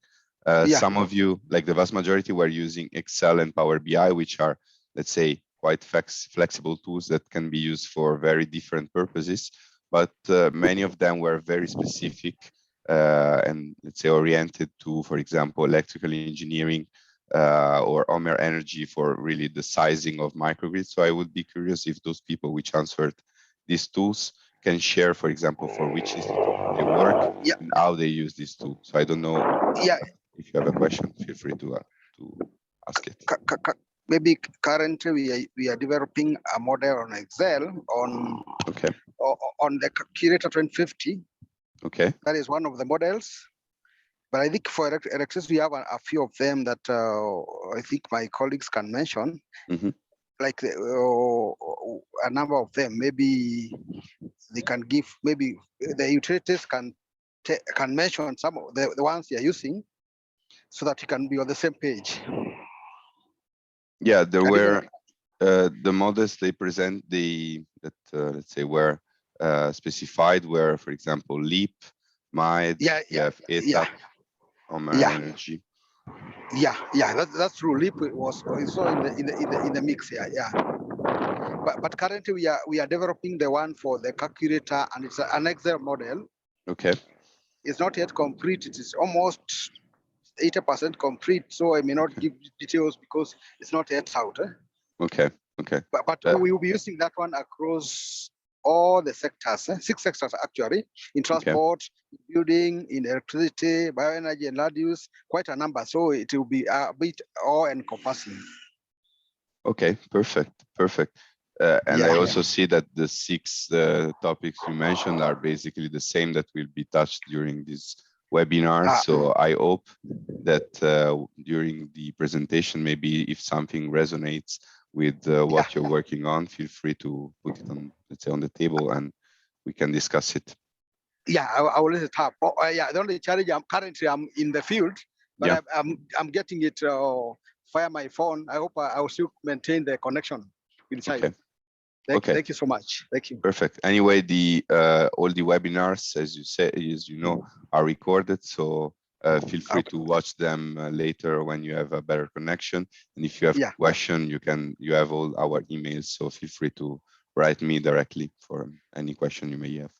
Some of you, like the vast majority, were using Excel and Power BI, which are, let's say, quite flexible tools that can be used for very different purposes. But many of them were very specific and, let's say, oriented to, for example, electrical engineering, or Homer Energy for really the sizing of microgrids. So I would be curious if those people which answered these tools can share, for example, for which institution they work and how they use these tools. So I don't know. If you have a question, feel free to ask it. Maybe currently we are developing a model on Excel on the Curator 2050. Okay. That is one of the models. But I think for electricity, we have a few of them that I think my colleagues can mention. Like a number of them. Maybe they can give. Maybe the utilities can mention some of the ones they are using, so that you can be on the same page. Yeah, there were the models they present that let's say were specified were, for example, Leap, MIDE, you have ETAP, Homer Energy. That's true. Leap was also in the mix. But currently we are developing the one for the calculator, and it's an Excel model. Okay. It's not yet complete. It is almost 80% complete. So I may not give details because it's not yet out. Okay. But we will be using that one across all the sectors, 6 sectors actually, in transport, building, in electricity, bioenergy, and land use, quite a number. So it will be a bit all-encompassing. Okay, perfect. And I also see that the 6 topics you mentioned are basically the same that will be touched during this webinar. So I hope that during the presentation, maybe if something resonates with what you're working on, feel free to put it on, let's say, on the table, and we can discuss it. I will let it up. The only challenge currently I'm in the field, but I'm getting it via my phone. I hope I will still maintain the connection inside. Thank you so much. Thank you. Perfect. Anyway, all the webinars, as you know, are recorded. So feel free to watch them later when you have a better connection. And if you have a question, you have all our emails. So feel free to write me directly for any question you may have.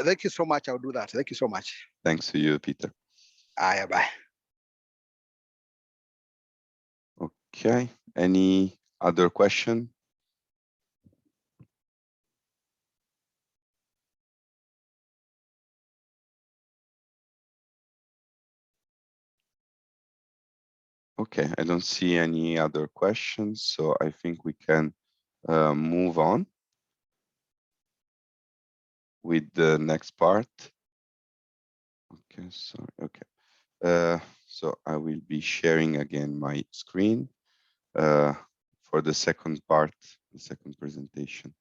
Thank you so much. I'll do that. Thank you so much. Thanks to you, Peter. Bye. Okay. Any other question? Okay, I don't see any other questions, so I think we can move on with the next part. Okay, sorry. Okay, so I will be sharing again my screen for the second part, the second presentation.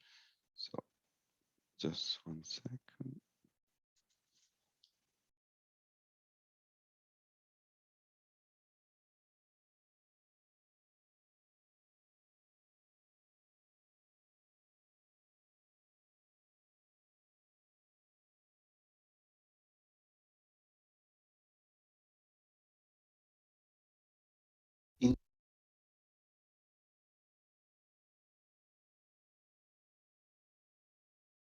So Just 1 second.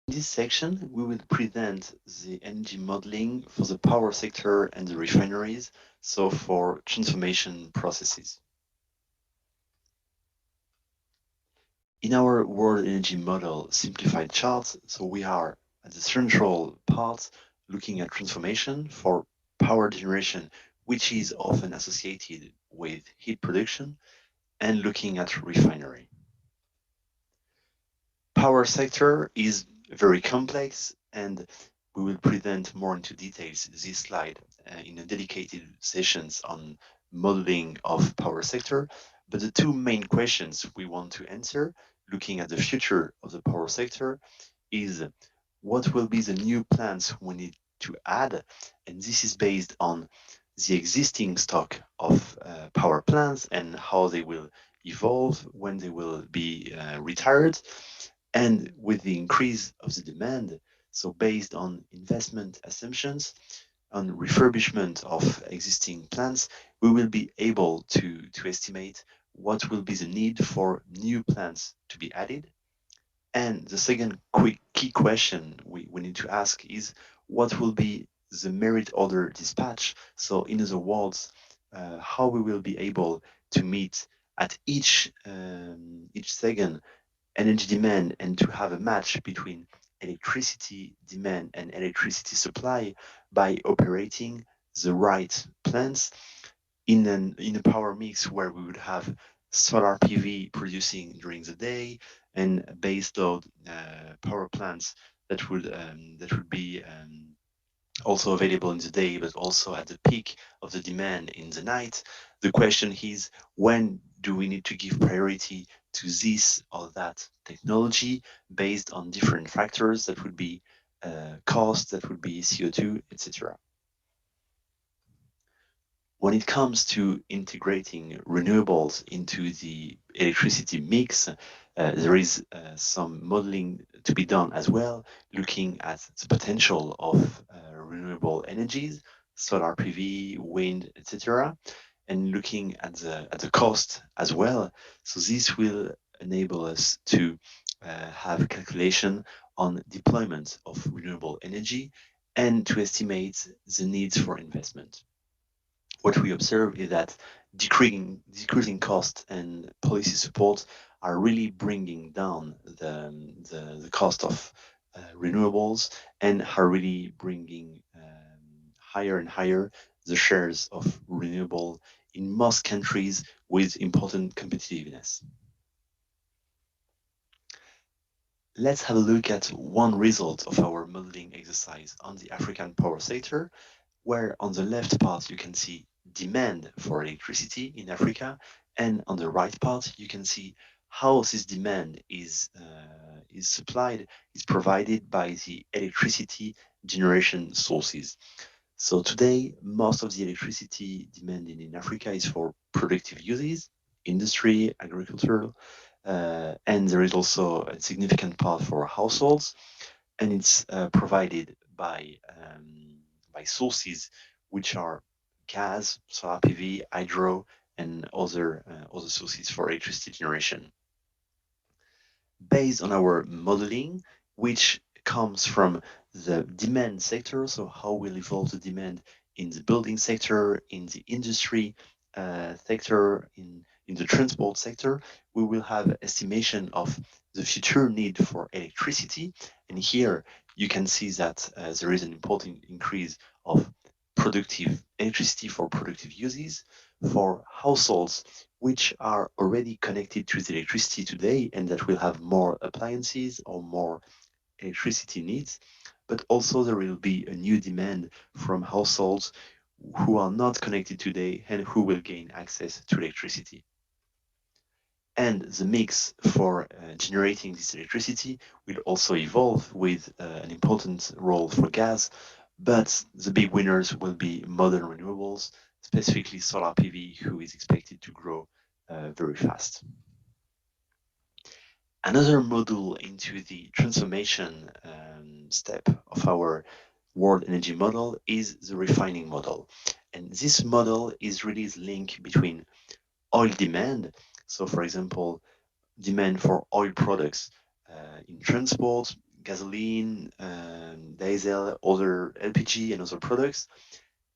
In this section, we will present the energy modeling for the power sector and the refineries, so for transformation processes. In our world energy model simplified chart, so we are at the central part looking at transformation for power generation, which is often associated with heat production, and looking at refinery. Power sector is very complex, and we will present more into details this slide in a dedicated sessions on modeling of power sector. But the two main questions we want to answer, looking at the future of the power sector, is what will be the new plants we need to add, and this is based on the existing stock of power plants and how they will evolve, when they will be retired, and with the increase of the demand, so based on investment assumptions, on refurbishment of existing plants, we will be able to estimate what will be the need for new plants to be added. And the second quick key question we need to ask is what will be the merit order dispatch? So in other words, how we will be able to meet at each second energy demand and to have a match between electricity demand and electricity supply by operating the right plants in a power mix where we would have solar PV producing during the day and base load power plants that would be also available in the day, but also at the peak of the demand in the night. The question is, when do we need to give priority to this or that technology based on different factors that would be cost, that would be CO2, etc. When it comes to integrating renewables into the electricity mix, there is some modeling to be done as well, looking at the potential of renewable energies, solar PV, wind, etc., and looking at the cost as well. So this will enable us to have a calculation on deployment of renewable energy and to estimate the needs for investment. What we observe is that decreasing cost and policy support are really bringing down the cost of renewables and are really bringing higher and higher the shares of renewable in most countries with important competitiveness. Let's have a look at one result of our modeling exercise on the African power sector, where on the left part you can see demand for electricity in Africa, and on the right part you can see how this demand is supplied, is provided by the electricity generation sources. So today, most of the electricity demanded in Africa is for productive uses, industry, agriculture, and there is also a significant part for households, and it's provided by sources which are gas, solar PV, hydro, and other sources for electricity generation. Based on our modeling, which comes from the demand sector, so how will evolve the demand in the building sector, in the industry sector, in the transport sector, we will have estimation of the future need for electricity. And here you can see that there is an important increase of productive electricity for productive uses for households which are already connected to the electricity today and that will have more appliances or more electricity needs, but also there will be a new demand from households who are not connected today and who will gain access to electricity. And the mix for generating this electricity will also evolve with an important role for gas, but the big winners will be modern renewables, specifically solar PV, who is expected to grow very fast. Another module into the transformation step of our world energy model is the refining model. And this model is really the link between oil demand. So, for example, demand for oil products in transport, gasoline, diesel, other LPG and other products,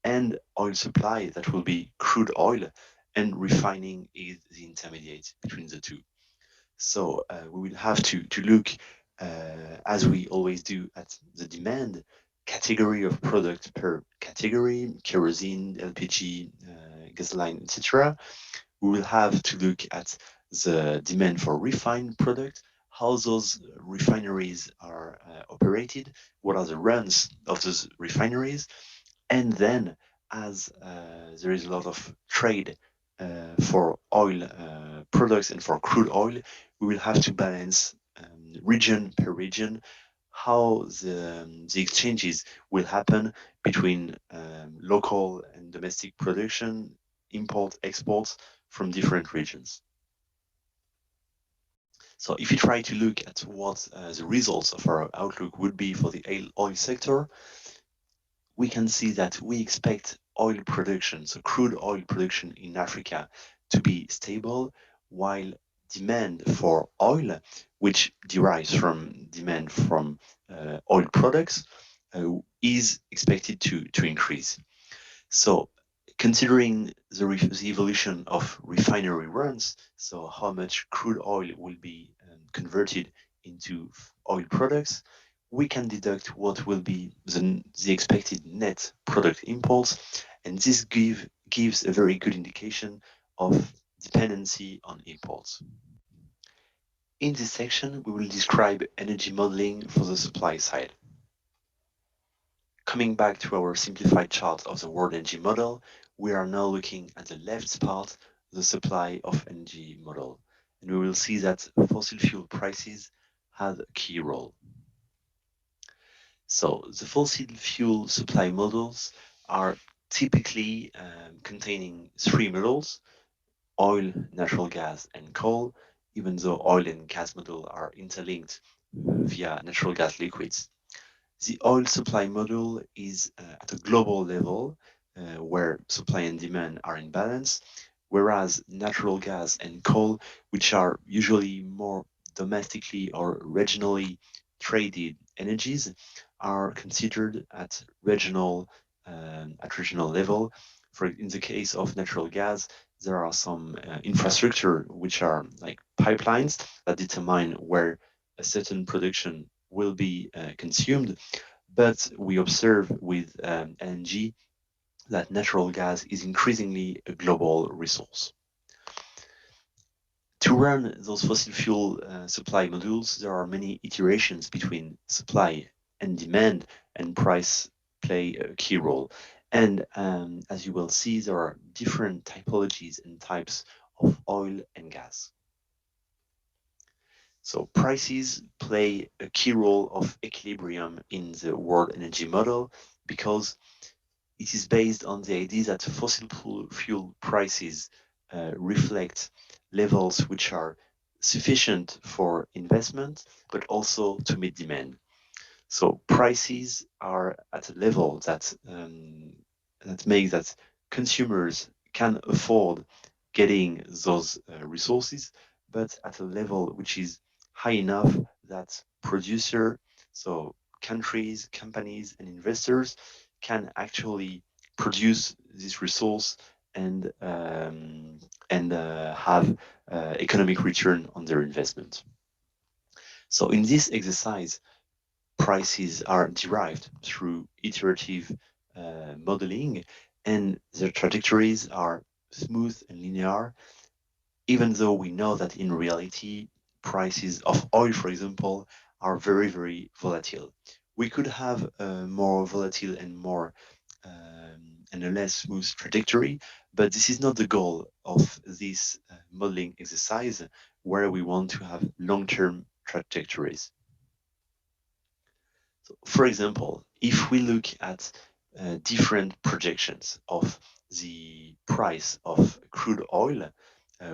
and oil supply that will be crude oil, and refining is the intermediate between the two. So we will have to look, as we always do, at the demand category of product per category, kerosene, LPG, gasoline, etc. We will have to look at the demand for refined product, how those refineries are operated, what are the runs of those refineries, and then as there is a lot of trade for oil products and for crude oil, we will have to balance region per region how the exchanges will happen between local and domestic production, import, exports from different regions. So if you try to look at what the results of our outlook would be for the oil sector, we can see that we expect oil production, so crude oil production in Africa, to be stable, while demand for oil, which derives from demand from oil products, is expected to increase. So considering the evolution of refinery runs, so how much crude oil will be converted into oil products, we can deduct what will be the expected net product imports, and this gives a very good indication of dependency on imports. In this section, we will describe energy modeling for the supply side. Coming back to our simplified chart of the world energy model, we are now looking at the left part, the supply of energy model, and we will see that fossil fuel prices have a key role. So the fossil fuel supply models are typically containing three models: oil, natural gas, and coal, even though oil and gas model are interlinked via natural gas liquids. The oil supply model is at a global level where supply and demand are in balance, whereas natural gas and coal, which are usually more domestically or regionally traded energies, are considered at regional level. For in the case of natural gas, there are some infrastructure which are like pipelines that determine where a certain production will be consumed, but we observe with LNG that natural gas is increasingly a global resource. To run those fossil fuel supply modules, there are many iterations between supply and demand, and price play a key role. And as you will see, there are different typologies and types of oil and gas. So prices play a key role of equilibrium in the world energy model because it is based on the idea that fossil fuel prices reflect levels which are sufficient for investment, but also to meet demand. So prices are at a level that makes that consumers can afford getting those resources, but at a level which is high enough that producer, so countries, companies, and investors can actually produce this resource and have economic return on their investment. So in this exercise, prices are derived through iterative modeling, and their trajectories are smooth and linear, even though we know that in reality, prices of oil, for example, are very, very volatile. We could have a more volatile and and a less smooth trajectory, but this is not the goal of this modeling exercise where we want to have long-term trajectories. So, for example, if we look at different projections of the price of crude oil,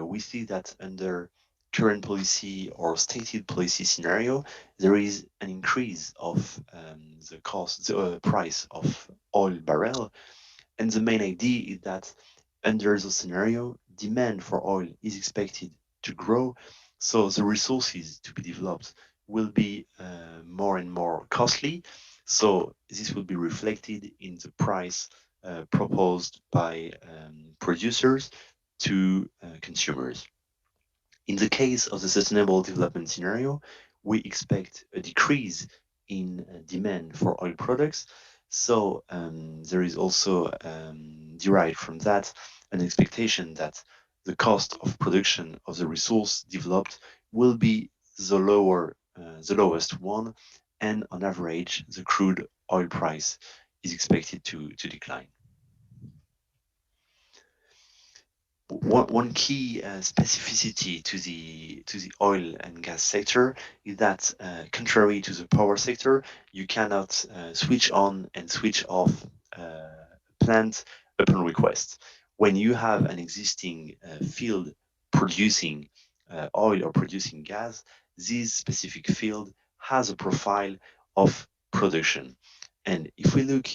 we see that under current policy or stated policy scenario, there is an increase of the price of oil barrel. And the main idea is that under the scenario, demand for oil is expected to grow, so the resources to be developed will be more and more costly. So this will be reflected in the price proposed by producers to consumers. In the case of the sustainable development scenario, we expect a decrease in demand for oil products. So there is also derived from that an expectation that the cost of production of the resource developed will be the lowest one, and on average, the crude oil price is expected to decline. One key specificity to the oil and gas sector is that, contrary to the power sector, you cannot switch on and switch off plant upon request. When you have an existing field producing oil or producing gas, this specific field has a profile of production. And if we look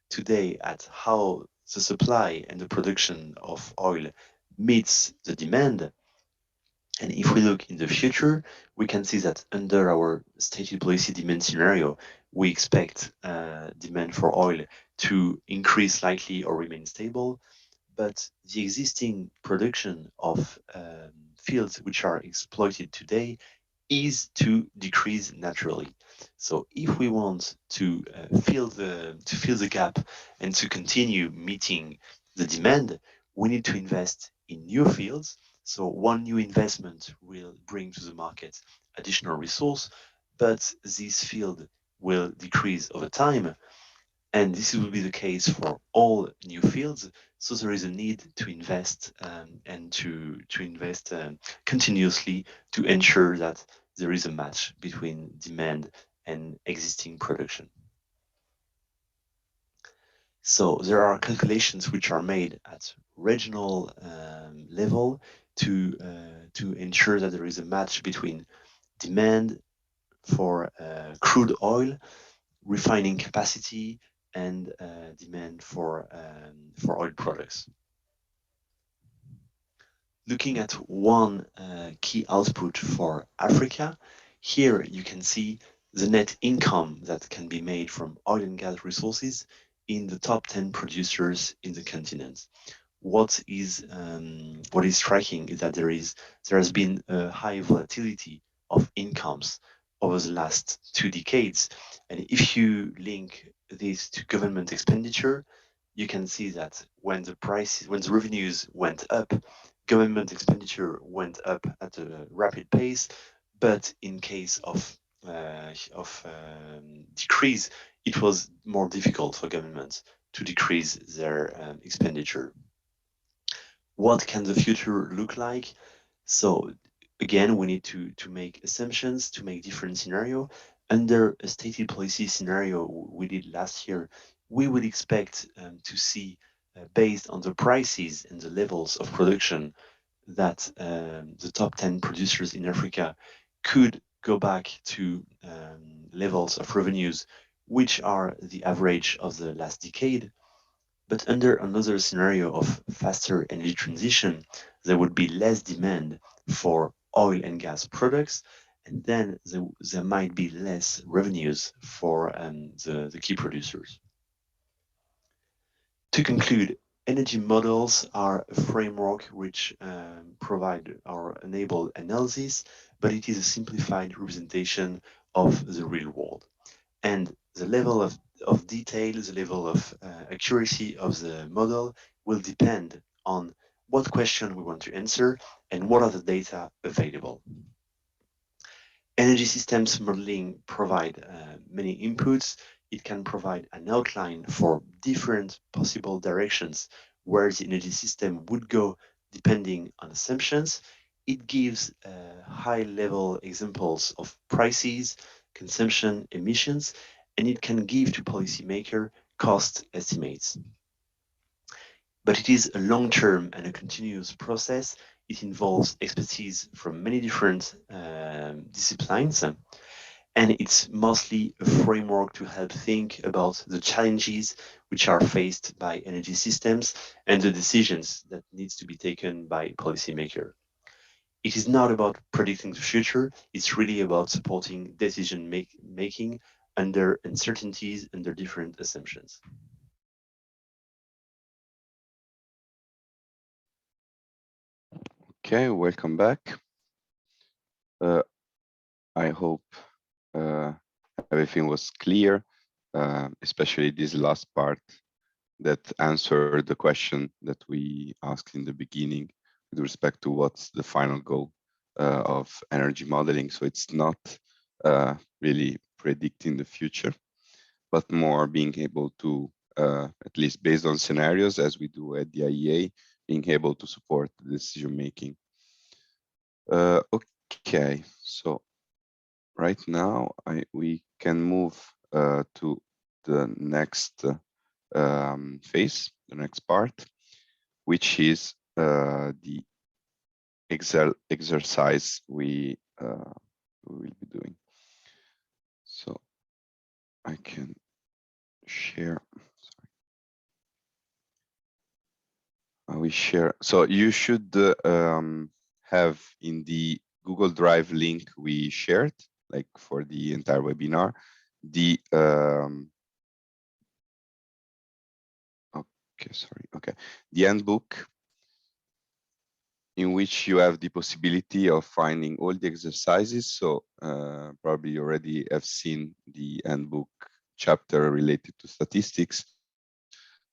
today at how the supply and the production of oil meets the demand, and if we look in the future, we can see that under our stated policy demand scenario, we expect demand for oil to increase slightly or remain stable, but the existing production of fields which are exploited today is to decrease naturally. So if we want to fill the gap and to continue meeting the demand, we need to invest in new fields. So one new investment will bring to the market additional resource, but this field will decrease over time, and this will be the case for all new fields. So there is a need to invest and to invest continuously to ensure that there is a match between demand and existing production. So there are calculations which are made at regional level to ensure that there is a match between demand for crude oil, refining capacity, and demand for oil products. Looking at one key output for Africa, here you can see the net income that can be made from oil and gas resources in the top 10 producers in the continent. What is striking is that there has been a high volatility of incomes over the last 2 decades, and if you link this to government expenditure, you can see that when the revenues went up, government expenditure went up at a rapid pace, but in case of decrease, it was more difficult for governments to decrease their expenditure. What can the future look like? So again, we need to make assumptions, to make different scenario. Under a stated policy scenario we did last year, we would expect to see, based on the prices and the levels of production, that the top 10 producers in Africa could go back to levels of revenues which are the average of the last decade. But under another scenario of faster energy transition, there would be less demand for oil and gas products, and then there might be less revenues for the key producers. To conclude, energy models are a framework which provide or enable analysis, but it is a simplified representation of the real world. And the level of detail, the level of accuracy of the model will depend on what question we want to answer and what are the data available. Energy systems modeling provide many inputs. It can provide an outline for different possible directions where the energy system would go depending on assumptions. It gives high-level examples of prices, consumption, emissions, and it can give to policymakers cost estimates. But it is a long-term and a continuous process. It involves expertise from many different disciplines, and it's mostly a framework to help think about the challenges which are faced by energy systems and the decisions that needs to be taken by policymakers. It is not about predicting the future, it's really about supporting decision making under uncertainties, under different assumptions. Okay, welcome back. I hope everything was clear, especially this last part that answered the question that we asked in the beginning with respect to what's the final goal of energy modeling. So it's not really predicting the future, but more being able to, at least based on scenarios as we do at the IEA, being able to support the decision making. Okay, so right now we can move to the next phase, the next part, which is the exercise we will be doing. So I can share. We share. So you should have in the Google Drive link we shared, like for the entire webinar, the the handbook, in which you have the possibility of finding all the exercises. So probably you already have seen the handbook chapter related to statistics,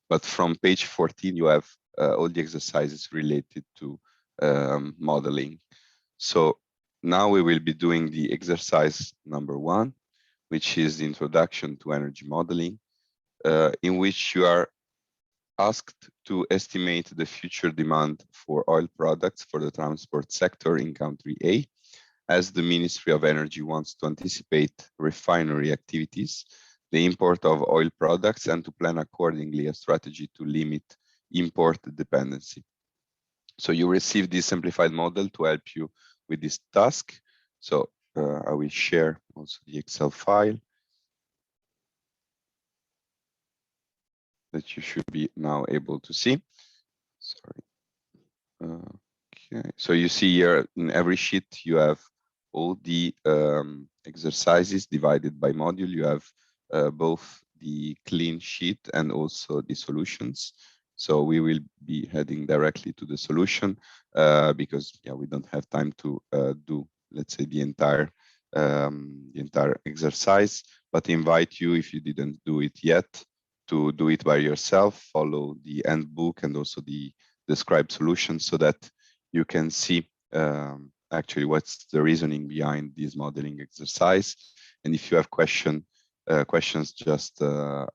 but from page 14 you have all the exercises related to modeling. So now we will be doing the exercise number 1, which is the introduction to energy modeling, in which you are asked to estimate the future demand for oil products for the transport sector in country A, as the Ministry of Energy wants to anticipate refinery activities, the import of oil products, and to plan accordingly a strategy to limit import dependency. So you receive this simplified model to help you with this task. So I will share also the Excel file that you should be now able to see. Sorry. Okay, so you see here in every sheet you have all the exercises divided by module. You have both the clean sheet and also the solutions. So we will be heading directly to the solution because we don't have time to do, let's say, the entire exercise, but invite you, if you didn't do it yet, to do it by yourself, follow the handbook and also the described solutions, so that you can see actually what's the reasoning behind this modeling exercise. And if you have questions, just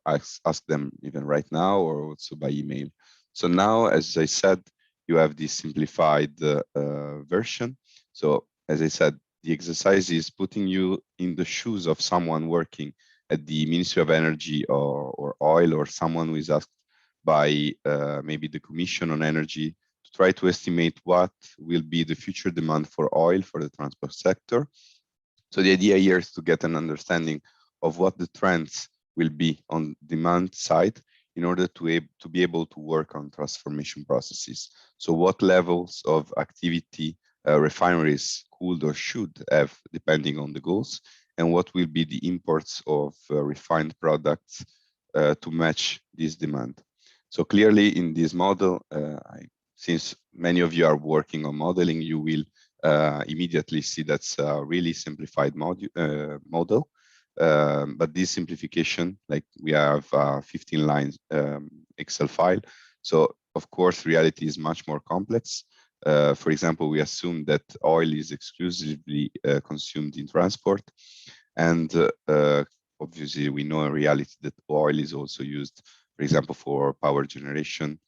ask them even right now or also by email. So now, as I said, you have this simplified version. So as I said, the exercise is putting you in the shoes of someone working at the Ministry of Energy or Oil, or someone who is asked by maybe the Commission on Energy to try to estimate what will be the future demand for oil for the transport sector. So the idea here is to get an understanding of what the trends will be on demand side in order to be able to work on transformation processes. So what levels of activity refineries could or should have depending on the goals, and what will be the imports of refined products to match this demand. So clearly in this model, since many of you are working on modeling, you will immediately see that's a really simplified model. But this simplification, like we have 15 lines Excel file. So of course, reality is much more complex. For example, we assume that oil is exclusively consumed in transport. And obviously, we know in reality that oil is also used, for example, for power generation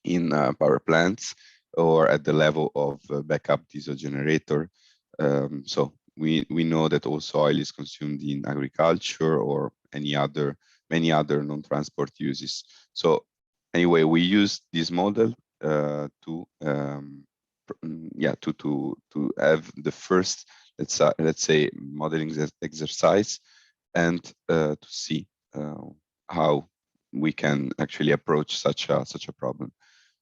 in power plants. or at the level of backup diesel generator. So we know that also oil is consumed in agriculture or many other non-transport uses. So anyway, we use this model to have the first, let's say modeling exercise, and to see how we can actually approach such a problem.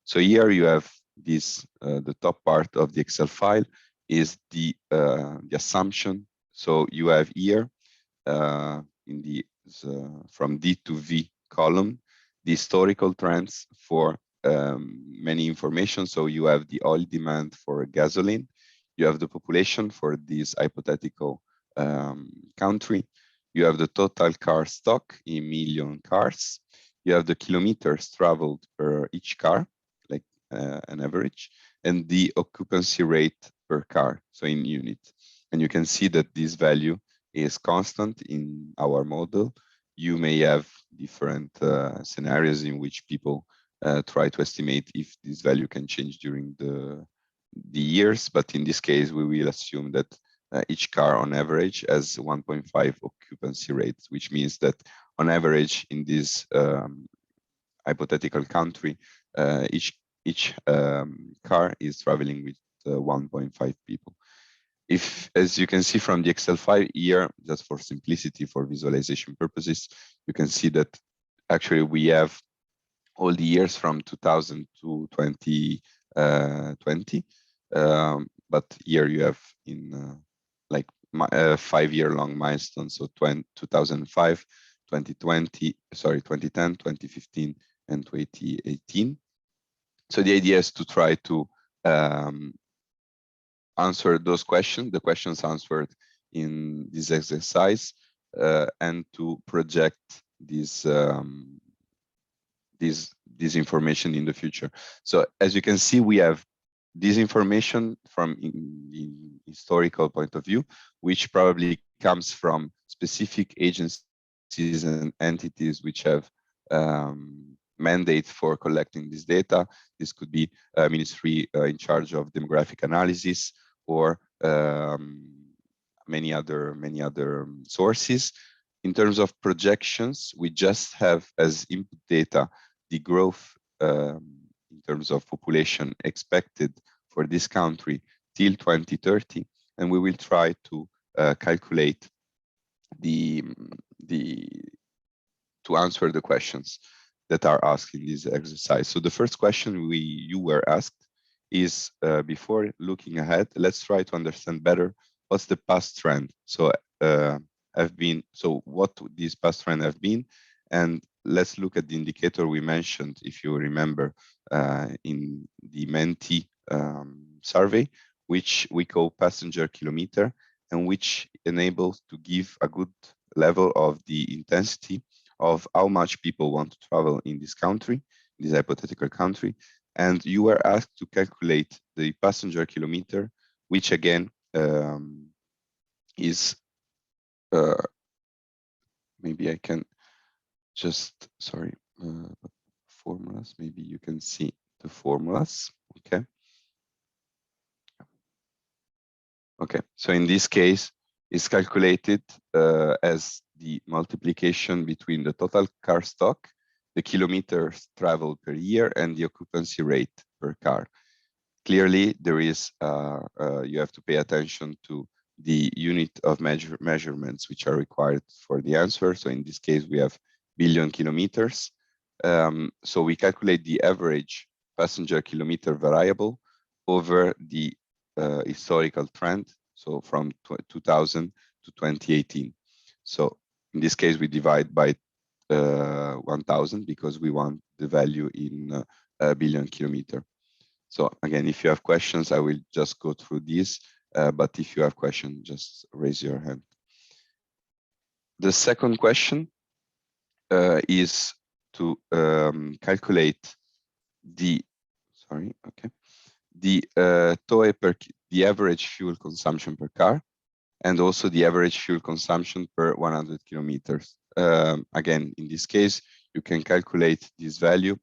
So here you have this, the top part of the Excel file is the assumption. So you have here in the from D to V column the historical trends for many information. So you have the oil demand for gasoline, you have the population for this hypothetical country, you have the total car stock in million cars, you have the kilometers traveled per each car, like an average, and the occupancy rate per car, so in unit. And you can see that this value is constant in our model. You may have different scenarios in which people try to estimate if this value can change during the years, but in this case, we will assume that each car on average has 1.5 occupancy rate, which means that on average in this hypothetical country, each car is traveling with 1.5 people. If, as you can see from the Excel file here, just for simplicity, for visualization purposes, you can see that actually we have all the years from 2000 to 2020. But here you have in like 5-year-long milestones, so 2005, 2020, sorry, 2010, 2015, and 2018. So the idea is to try to answer those questions, the questions answered in this exercise, and to project this information in the future. So as you can see, we have this information from the historical point of view, which probably comes from specific agencies and entities which have mandate for collecting this data. This could be a ministry in charge of demographic analysis, or many other sources. In terms of projections, we just have as input data the growth in terms of population expected for this country till 2030, and we will try to calculate to answer the questions that are asked in this exercise. So the first question you were asked is, before looking ahead, let's try to understand better what's the past trend. So what these past trend have been, and let's look at the indicator we mentioned, if you remember, in the Menti survey, which we call passenger kilometer, and which enables to give a good level of the intensity of how much people want to travel in this country, this hypothetical country. And you were asked to calculate the passenger kilometer, which again is, maybe I can just, sorry, formulas, maybe you can see the formulas, okay. Okay, so in this case, it's calculated as the multiplication between the total car stock, the kilometers traveled per year, and the occupancy rate per car. Clearly, there is, you have to pay attention to the unit of measurements which are required for the answer. So in this case, we have billion kilometers. So we calculate the average passenger kilometer variable over the historical trend, so from 2000 to 2018. So in this case, we divide by 1000 because we want the value in a billion kilometer. So again, if you have questions, I will just go through these, but if you have questions, just raise your hand. The second question is to calculate the, the TOE the average fuel consumption per car, and also the average fuel consumption per 100 kilometers. Again, in this case, you can calculate this value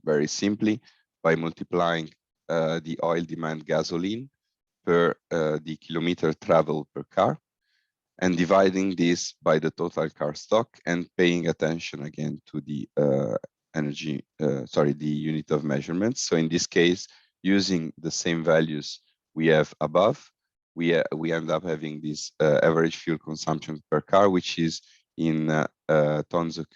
very simply by multiplying the oil demand gasoline per the kilometer traveled per car, and dividing this by the total car stock, and paying attention again to the the unit of measurements. So in this case, using the same values we have above, we end up having this average fuel consumption per car, which is in tons of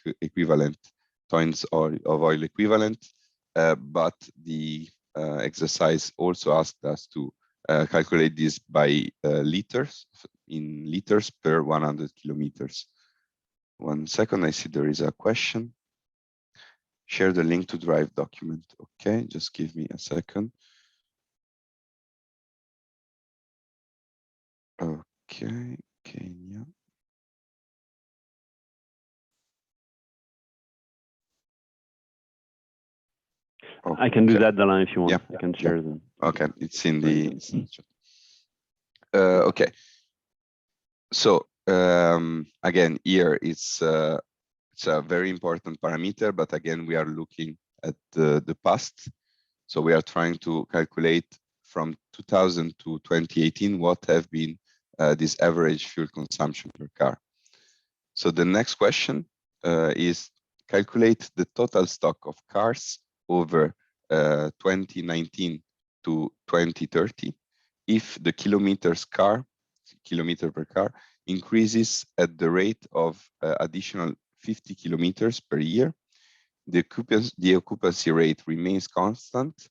oil equivalent. But the exercise also asked us to calculate this by liters, in liters per 100 kilometers. 1 second, I see there is a question. Share the link to Drive document. Okay, just give me a second. Okay, Kenya. Okay. I can do that, Alain, if you want. Yeah. I can share them. Okay, it's in the chat. Okay. So again, here it's a very important parameter, but again, we are looking at the past. So we are trying to calculate from 2000 to 2018 what have been this average fuel consumption per car. So the next question is calculate the total stock of cars over 2019 to 2030 if the kilometer per car increases at the rate of additional 50 kilometers per year. The occupancy rate remains constant,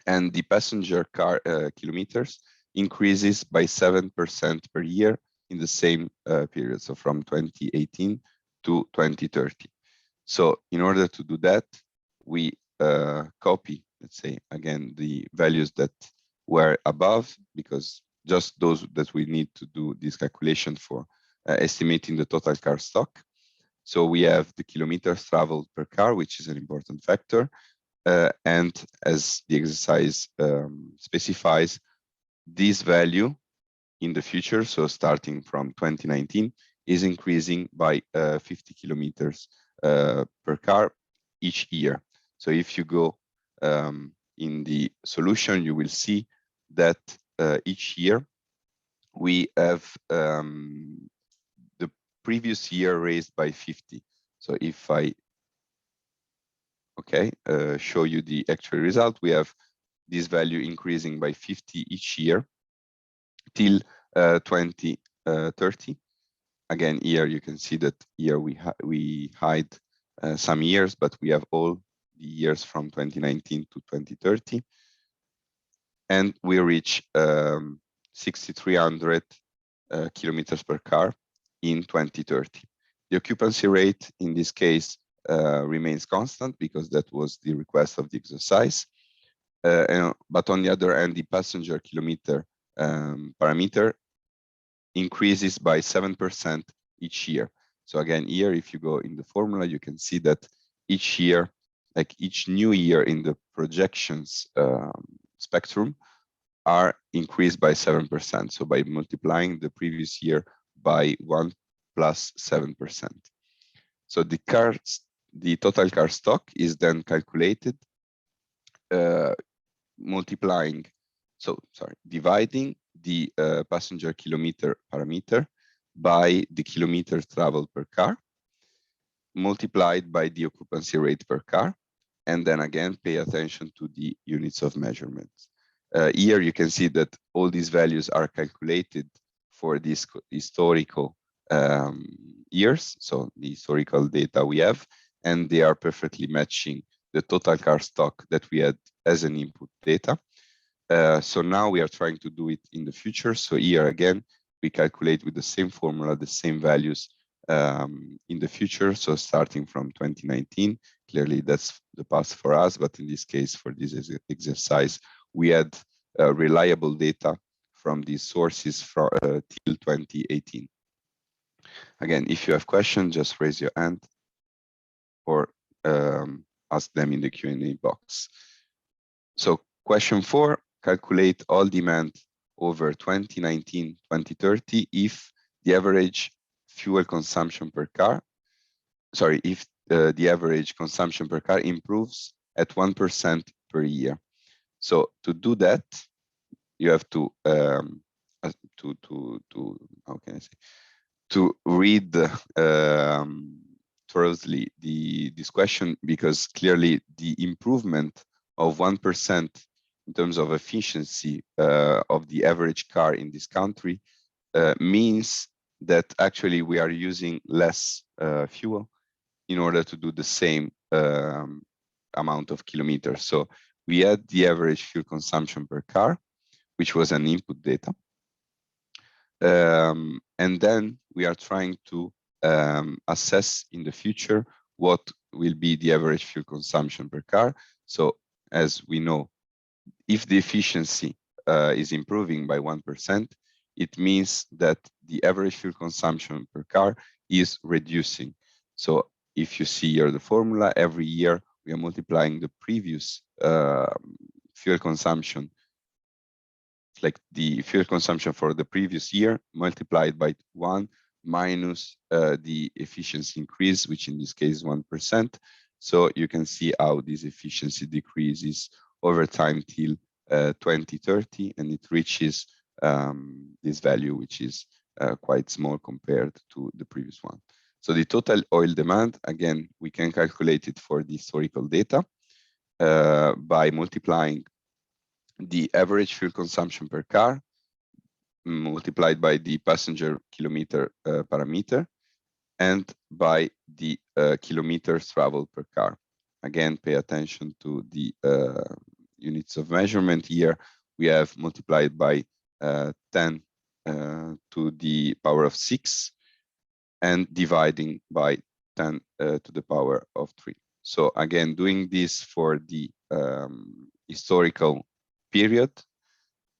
and the passenger car kilometers increases by 7% per year in the same period, so from 2018 to 2030. So in order to do that, we copy, let's say, again, the values that were above, because just those that we need to do this calculation for estimating the total car stock. So we have the kilometers traveled per car, which is an important factor. And as the exercise specifies, this value in the future, so starting from 2019, is increasing by 50 kilometers per car each year. So if you go in the solution, you will see that each year we have the previous year raised by 50. So if I show you the actual result, we have this value increasing by 50 each year till 2030. Again, here you can see that here we hide some years, but we have all the years from 2019 to 2030, and we reach 6,300 kilometers per car in 2030. The occupancy rate in this case remains constant because that was the request of the exercise. But on the other hand, the passenger kilometer parameter increases by 7% each year. So again, here, if you go in the formula, you can see that each year, like each new year in the projections spectrum, are increased by 7%. So by multiplying the previous year by 1 plus 7%. So the total car stock is then calculated dividing the passenger kilometer parameter by the kilometers traveled per car, multiplied by the occupancy rate per car, and then again pay attention to the units of measurement. Here you can see that all these values are calculated for these historical years, so the historical data we have, and they are perfectly matching the total car stock that we had as an input data. So now we are trying to do it in the future. So here again, we calculate with the same formula, the same values in the future. So starting from 2019, clearly that's the past for us, but in this case, for this exercise, we had reliable data from these sources till 2018. Again, if you have questions, just raise your hand or ask them in the Q&A box. So question 4, calculate all demand over 2019-2030 if the average fuel consumption per car, if the average consumption per car improves at 1% per year. So to do that, you have to how can I say, to read thoroughly this question, because clearly the improvement of 1% in terms of efficiency of the average car in this country means that actually we are using less fuel in order to do the same amount of kilometers. So we had the average fuel consumption per car, which was an input data. And then we are trying to assess in the future what will be the average fuel consumption per car. So as we know, if the efficiency is improving by 1%, it means that the average fuel consumption per car is reducing. So if you see here the formula, every year we are multiplying the previous fuel consumption, like the fuel consumption for the previous year, multiplied by 1 minus the efficiency increase, which in this case is 1%. So you can see how this efficiency decreases over time till 2030, and it reaches this value, which is quite small compared to the previous one. So the total oil demand, again, we can calculate it for the historical data by multiplying the average fuel consumption per car multiplied by the passenger kilometer parameter and by the kilometers traveled per car. Again, pay attention to the units of measurement here. We have multiplied by 10 to the power of 6 and dividing by 10 to the power of 3. So again, doing this for the historical period,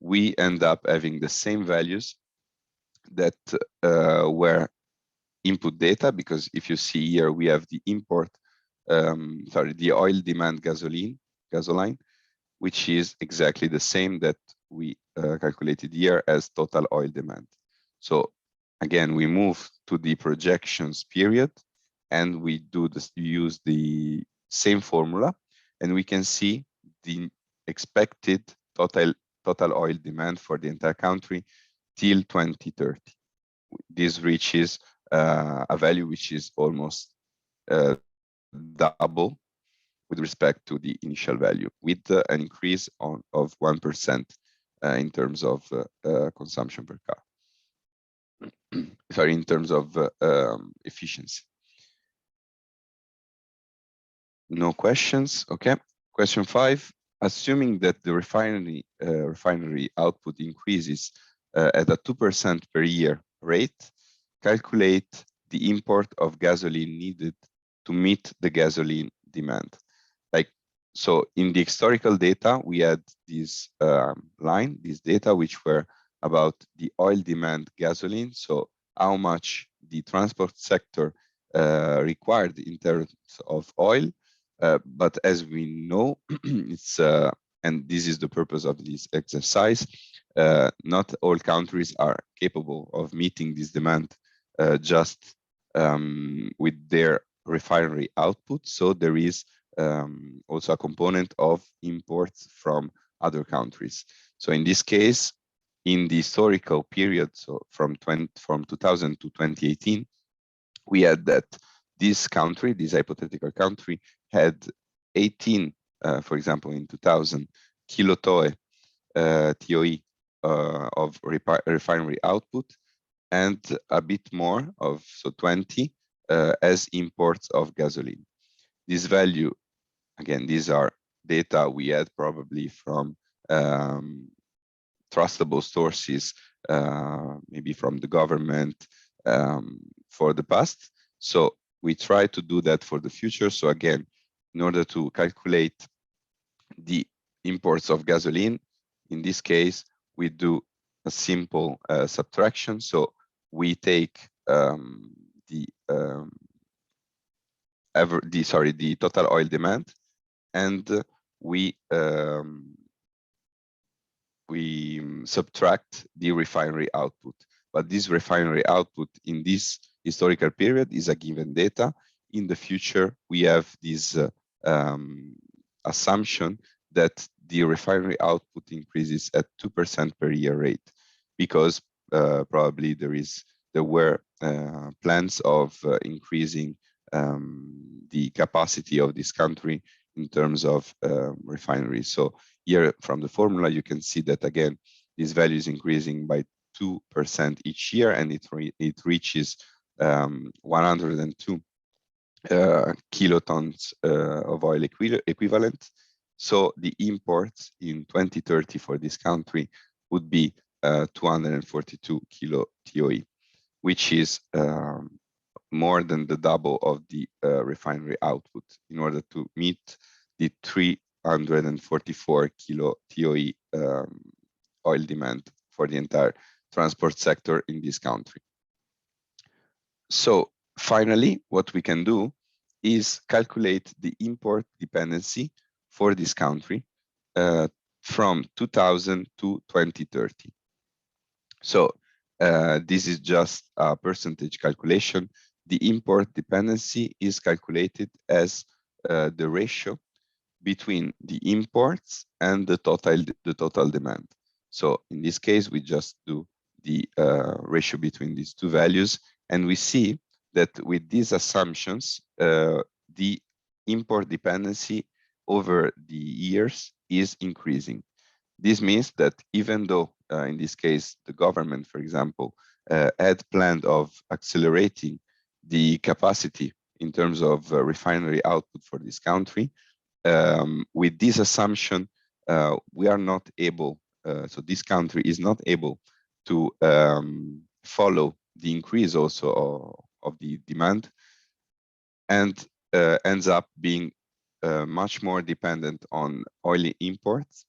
we end up having the same values that were input data, because if you see here, we have the import, the oil demand gasoline, which is exactly the same that we calculated here as total oil demand. So again, we move to the projections period and we do this, use the same formula, and we can see the expected total oil demand for the entire country till 2030. This reaches a value which is almost double with respect to the initial value, with an increase of 1% in terms of consumption per car. Sorry, in terms of efficiency. No questions. Okay. Question 5. Assuming that the refinery output increases at a 2% per year rate, calculate the import of gasoline needed to meet the gasoline demand. So in the historical data, we had this line, this data, which were about the oil demand gasoline. So how much the transport sector required in terms of oil. But as we know, it's and this is the purpose of this exercise, not all countries are capable of meeting this demand just with their refinery output. So there is also a component of imports from other countries. So in this case, in the historical period, so from 2000 to 2018, we had that this country, this hypothetical country, had 18, for example, in 2000, kilotoe TOE of refinery output, and a bit more of, so 20 as imports of gasoline. This value, again, these are data we had probably from trustable sources, maybe from the government for the past. So we try to do that for the future. So again, in order to calculate the imports of gasoline, in this case, we do a simple subtraction. So we take the total oil demand, and we subtract the refinery output. But this refinery output in this historical period is a given data. In the future, we have this assumption that the refinery output increases at 2% per year rate, because probably there were plans of increasing the capacity of this country in terms of refineries. So here from the formula, you can see that again, this value is increasing by 2% each year, and it reaches 102 kilotons of oil equivalent. So the imports in 2030 for this country would be 242 kilo TOE, which is more than the double of the refinery output in order to meet the 344 kilo TOE oil demand for the entire transport sector in this country. So finally, what we can do is calculate the import dependency for this country from 2000 to 2030. So this is just a percentage calculation. The import dependency is calculated as the ratio between the imports and the total demand. So in this case, we just do the ratio between these two values, and we see that with these assumptions, the import dependency over the years is increasing. This means that even though, in this case, the government, for example, had planned of accelerating the capacity in terms of refinery output for this country, with this assumption, we are not able, so this country is not able to follow the increase also of the demand, and ends up being much more dependent on oil imports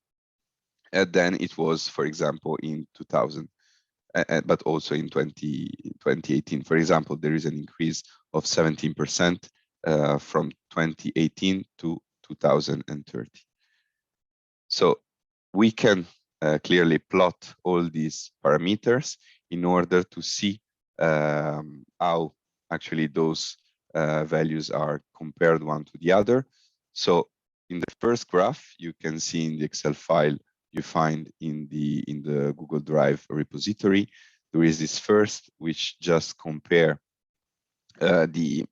than it was, for example, in 2000, but also in 2018. For example, there is an increase of 17% from 2018 to 2030. So we can clearly plot all these parameters in order to see how actually those values are compared one to the other. So in the first graph, you can see in the Excel file you find in the Google Drive repository, there is this first which just compare the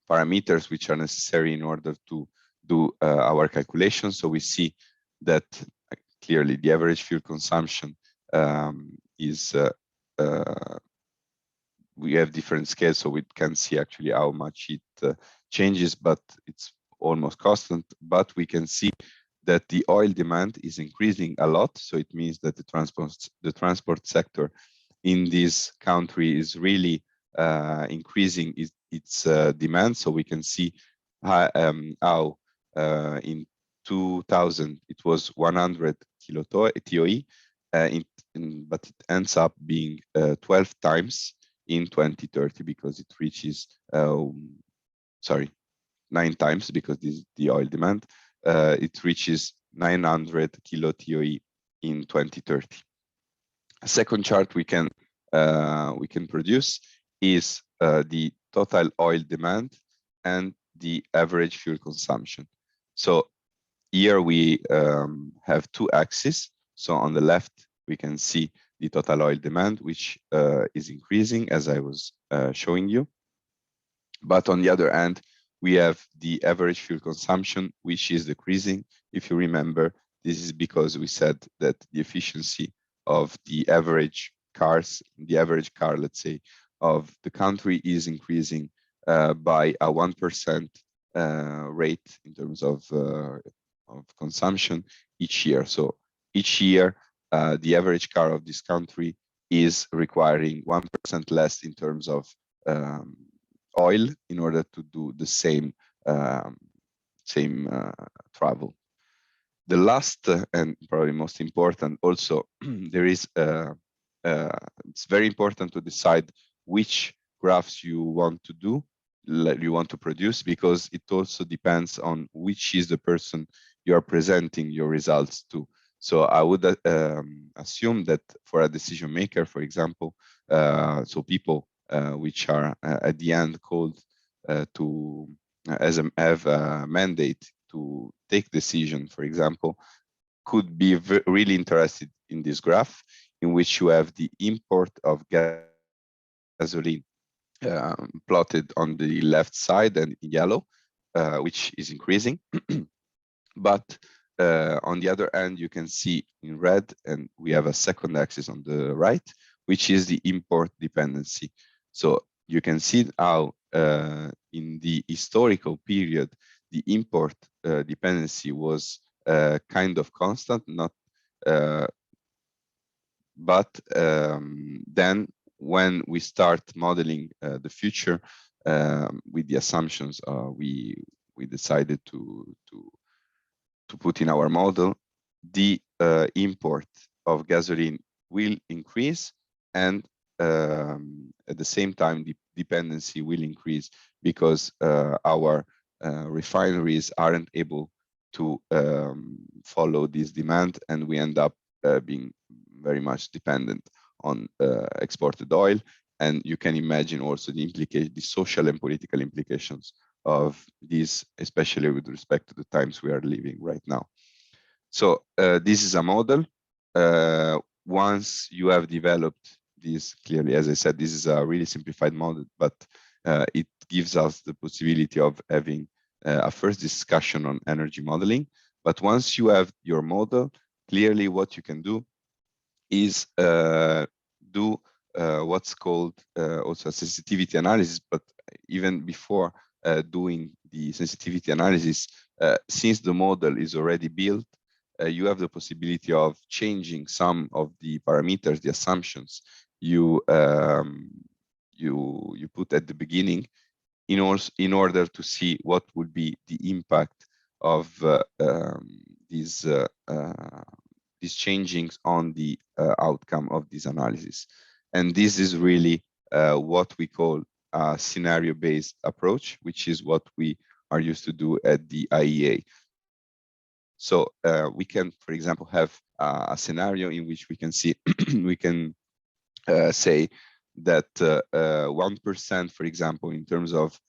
parameters which are necessary in order to do our calculations. So we see that clearly the average fuel consumption is we have different scales, so we can see actually how much it changes, but it's almost constant. But we can see that the oil demand is increasing a lot, so it means that the transport sector in this country is really increasing its demand. So we can see how in 2000 it was 100 kilo TOE, but it ends up being 12 times in 2030 because it reaches, 9 times because this is the oil demand. It reaches 900 kilo TOE in 2030. A second chart we can produce is the total oil demand and the average fuel consumption. So here we have two axes. So on the left, we can see the total oil demand, which is increasing as I was showing you. But on the other hand, we have the average fuel consumption, which is decreasing. If you remember, this is because we said that the efficiency of the average car, let's say, of the country is increasing by a 1% rate in terms of consumption each year. So each year, the average car of this country is requiring 1% less in terms of oil in order to do the same travel. The last and probably most important also, there is it's very important to decide which graphs you want to do, you want to produce, because it also depends on which is the person you are presenting your results to. So I would assume that for a decision maker, for example, so people which are at the end called to have a mandate to take decision, for example, could be really interested in this graph, in which you have the import of gasoline plotted on the left side and in yellow, which is increasing. But on the other end, you can see in red, and we have a second axis on the right, which is the import dependency. So you can see how in the historical period, the import dependency was kind of constant, not but then when we start modeling the future with the assumptions we decided to put in our model, the import of gasoline will increase, and at the same time the dependency will increase, because our refineries aren't able to follow this demand, and we end up being very much dependent on exported oil. And you can imagine also the social and political implications of this, especially with respect to the times we are living right now. So this is a model. Once you have developed this, clearly, as I said, this is a really simplified model, but it gives us the possibility of having a first discussion on energy modeling. But once you have your model, clearly what you can do is do what's called also a sensitivity analysis. But even before doing the sensitivity analysis, since the model is already built, you have the possibility of changing some of the parameters, the assumptions you you put at the beginning, in order to see what would be the impact of these changings on the outcome of this analysis. And this is really what we call a scenario-based approach, which is what we are used to do at the IEA. So we can, for example, have a scenario in which we can see, we can say that 1%, for example, in terms of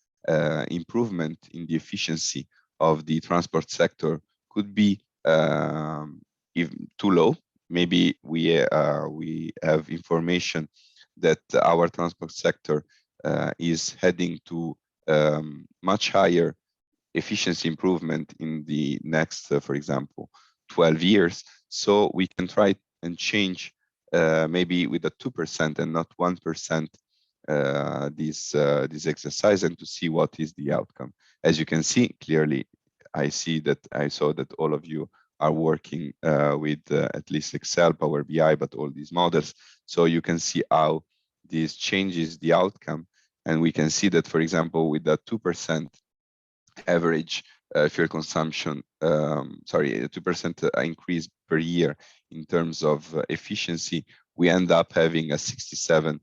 improvement in the efficiency of the transport sector could be even too low. Maybe we have information that our transport sector is heading to much higher efficiency improvement in the next, for example, 12 years. So we can try and change maybe with a 2% and not 1% this exercise, and to see what is the outcome. As you can see clearly, I saw that all of you are working with at least Excel, Power BI, but all these models. So you can see how this changes the outcome. And we can see that, for example, with a 2% average fuel consumption, sorry, a 2% increase per year in terms of efficiency, we end up having a 67%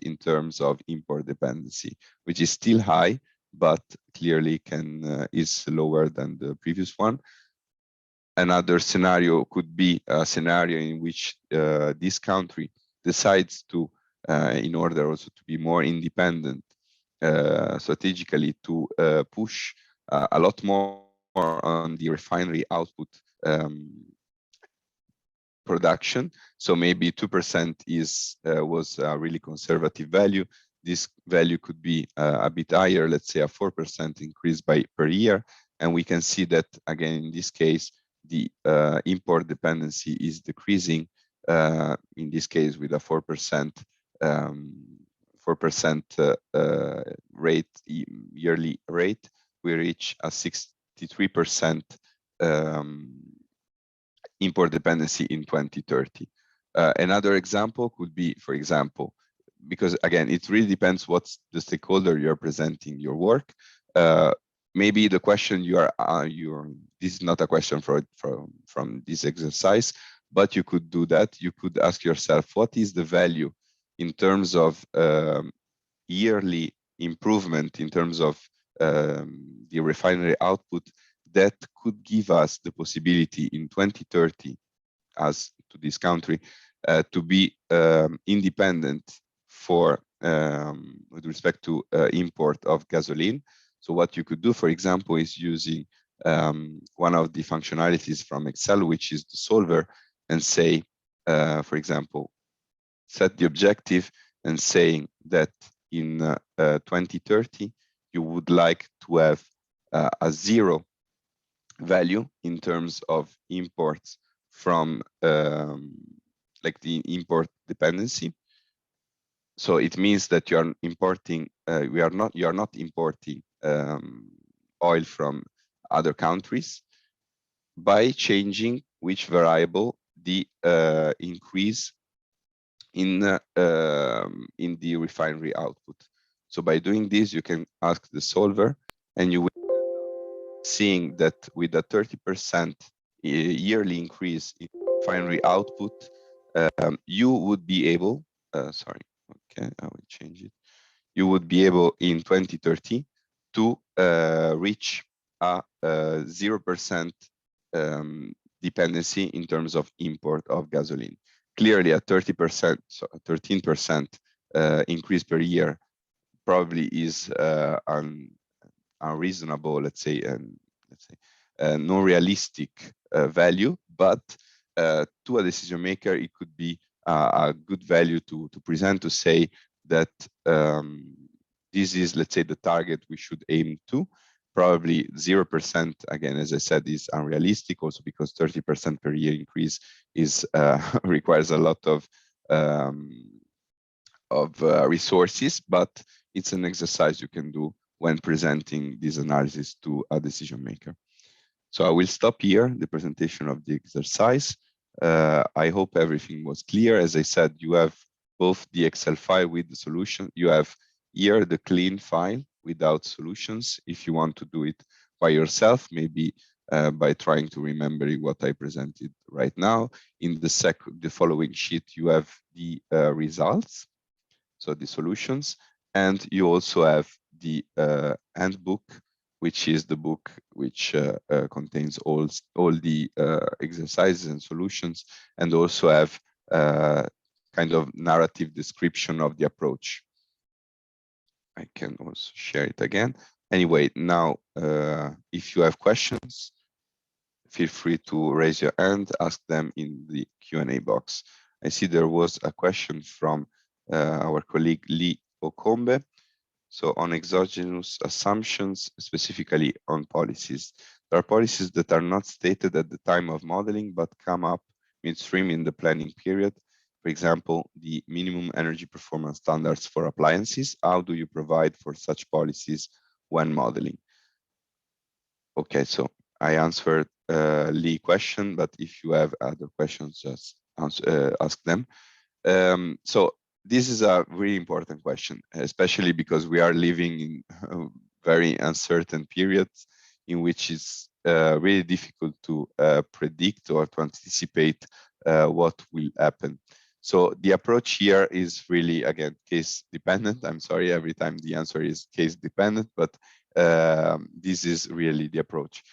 in terms of import dependency, which is still high, but clearly is lower than the previous one. Another scenario could be a scenario in which this country decides to, in order also to be more independent strategically, to push a lot more on the refinery output production. So maybe 2% was a really conservative value. This value could be a bit higher, let's say a 4% increase per year. And we can see that, again, in this case, the import dependency is decreasing, in this case with a 4% yearly rate, we reach a 63% import dependency in 2030. Another example could be, for example, because again, it really depends what's the stakeholder you're presenting your work. Maybe the question this is not a question from this exercise, but you could do that. You could ask yourself, what is the value in terms of yearly improvement in terms of the refinery output that could give us the possibility in 2030, as to this country, to be independent with respect to import of gasoline. So what you could do, for example, is using one of the functionalities from Excel, which is the solver, and say, for example, set the objective and saying that in 2030, you would like to have a zero value in terms of imports from like the import dependency. So it means that you are importing, you are not importing oil from other countries by changing which variable the increase in the refinery output. So by doing this, you can ask the solver, and you will seeing that with a 30% yearly increase in refinery output, you would be able, sorry, okay, I will change it. You would be able in 2030 to reach a 0% dependency in terms of import of gasoline. Clearly, a 30%, so a 13% increase per year probably is unreasonable, let's say, non-realistic value, but to a decision maker, it could be a good value to present, to say that this is, let's say, the target we should aim to. Probably 0%, again, as I said, is unrealistic, also because 30% per year increase is requires a lot of resources, but it's an exercise you can do when presenting this analysis to a decision maker. So I will stop here the presentation of the exercise. I hope everything was clear. As I said, you have both the Excel file with the solution. You have here the clean file without solutions. If you want to do it by yourself, maybe by trying to remember what I presented right now. In the following sheet, you have the results, so the solutions, and you also have the handbook, which is the book which contains all the exercises and solutions, and also have kind of narrative description of the approach. I can also share it again. Anyway, now, if you have questions, feel free to raise your hand, ask them in the Q&A box. I see there was a question from our colleague Lee Okombe. So on exogenous assumptions, specifically on policies, there are policies that are not stated at the time of modeling, but come up midstream in the planning period. For example, the minimum energy performance standards for appliances. How do you provide for such policies when modeling? Okay, so I answered Lee's question, but if you have other questions, just ask them. So this is a very important question, especially because we are living in very uncertain periods in which it's really difficult to predict or to anticipate what will happen. So the approach here is really, again, case dependent. I'm sorry, every time the answer is case dependent, but this is really the approach.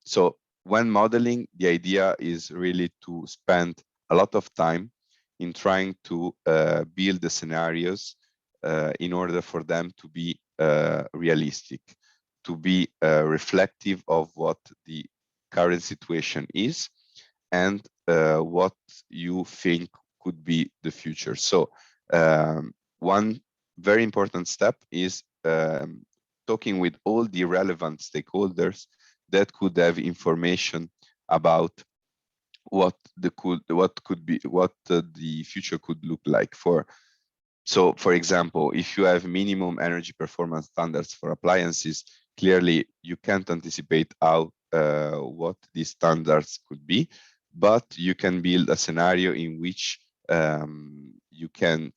So when modeling, the idea is really to spend a lot of time in trying to build the scenarios in order for them to be realistic, to be reflective of what the current situation is and what you think could be the future. So one very important step is talking with all the relevant stakeholders that could have information about what the future could look like. So for example, if you have minimum energy performance standards for appliances, clearly you can't anticipate how what these standards could be, but you can build a scenario in which you can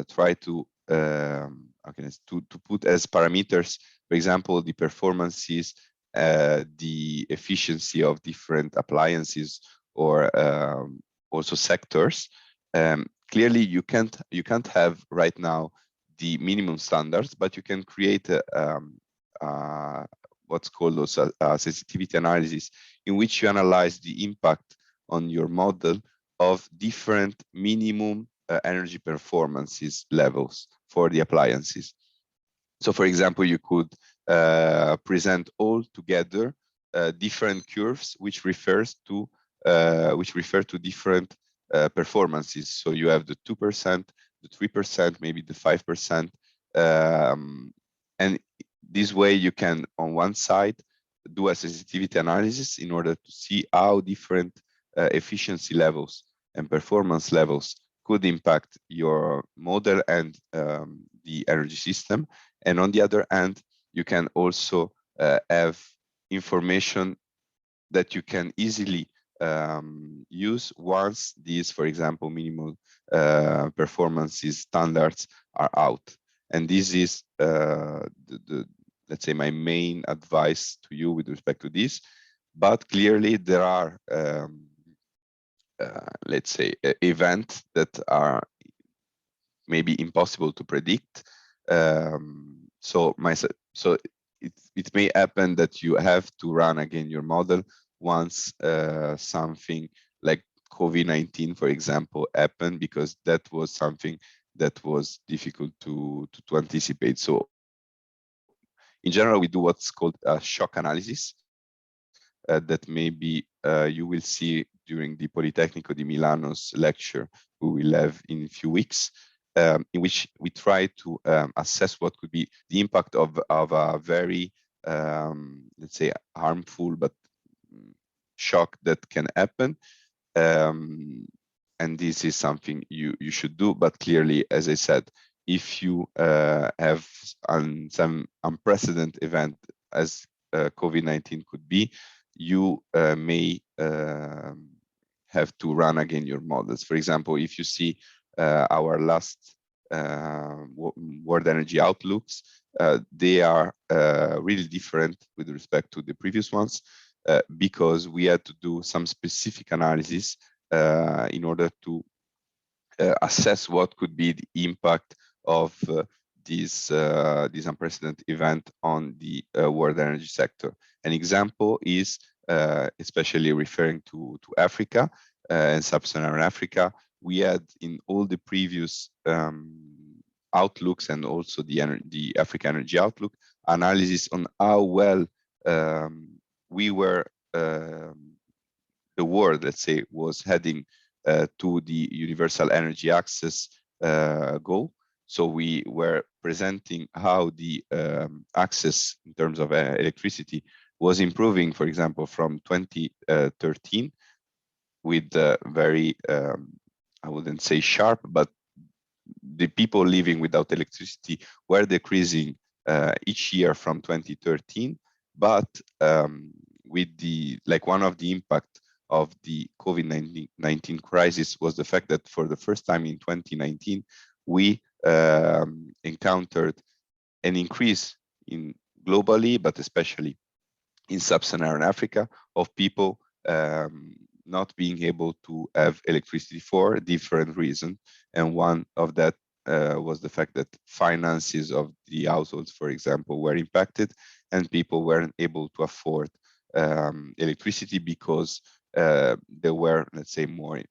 try to put as parameters, for example, the performances, the efficiency of different appliances, or also sectors. Clearly, you can't have right now the minimum standards, but you can create what's called also sensitivity analysis, in which you analyze the impact on your model of different minimum energy performances levels for the appliances. So, for example, you could present all together different curves which refer to different performances. So you have the 2%, the 3%, maybe the 5%, and this way you can, on one side, do a sensitivity analysis in order to see how different efficiency levels and performance levels could impact your model and the energy system. And on the other hand, you can also have information that you can easily use once these, for example, minimal performances standards are out. And this is let's say, my main advice to you with respect to this. But clearly there are, let's say, events that are maybe impossible to predict. So it may happen that you have to run again your model once something like COVID-19, for example, happened, because that was something that was difficult to anticipate. So in general, we do what's called a shock analysis that maybe you will see during the Politecnico di Milano's lecture we will have in a few weeks, in which we try to assess what could be the impact of a very, let's say, harmful but shock that can happen. And this is something you should do. But clearly, as I said, if you have some unprecedented event as COVID-19 could be, you may have to run again your models. For example, if you see our last world energy outlooks, they are really different with respect to the previous ones, because we had to do some specific analysis in order to assess what could be the impact of this unprecedented event on the world energy sector. An example is, especially referring to Africa and sub-Saharan Africa, we had in all the previous outlooks and also the Africa Energy Outlook analysis on how well we were, the world, let's say, was heading to the universal energy access goal. So we were presenting how the access in terms of electricity was improving, for example, from 2013 with very, I wouldn't say sharp, but the people living without electricity were decreasing each year from 2013. But with the, like, one of the impact of the COVID-19 crisis was the fact that for the first time in 2019, we encountered an increase in globally, but especially in sub-Saharan Africa, of people not being able to have electricity for different reasons. And one of that was the fact that finances of the households, for example, were impacted, and people weren't able to afford electricity because they were, let's say, more,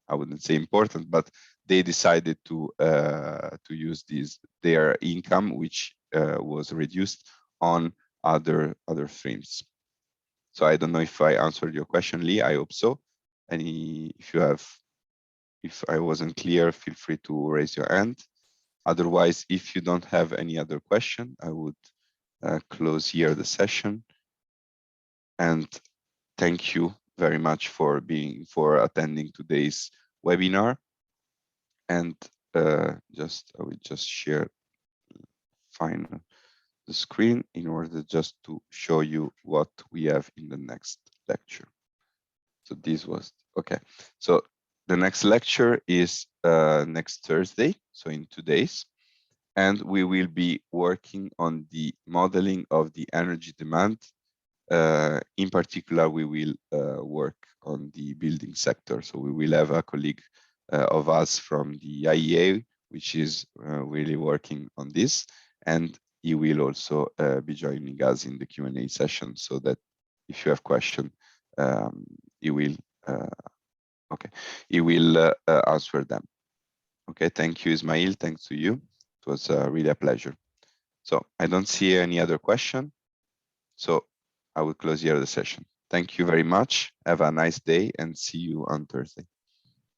I wouldn't say important, but they decided to use their income, which was reduced, on other streams. So I don't know if I answered your question, Lee. I hope so. If I wasn't clear, feel free to raise your hand. Otherwise, if you don't have any other question, I would close here the session. And thank you very much for attending today's webinar. And I will just share the screen in order just to show you what we have in the next lecture. So this was okay. So the next lecture is next Thursday, so in 2 days, and we will be working on the modeling of the energy demand. In particular, we will work on the building sector. So we will have a colleague of us from the IEA, which is really working on this, and he will also be joining us in the Q&A session, so that if you have questions, he will answer them. Okay, thank you, Ismail. Thanks to you. It was really a pleasure. So I don't see any other question. So I will close here the session. Thank you very much. Have a nice day and see you on Thursday.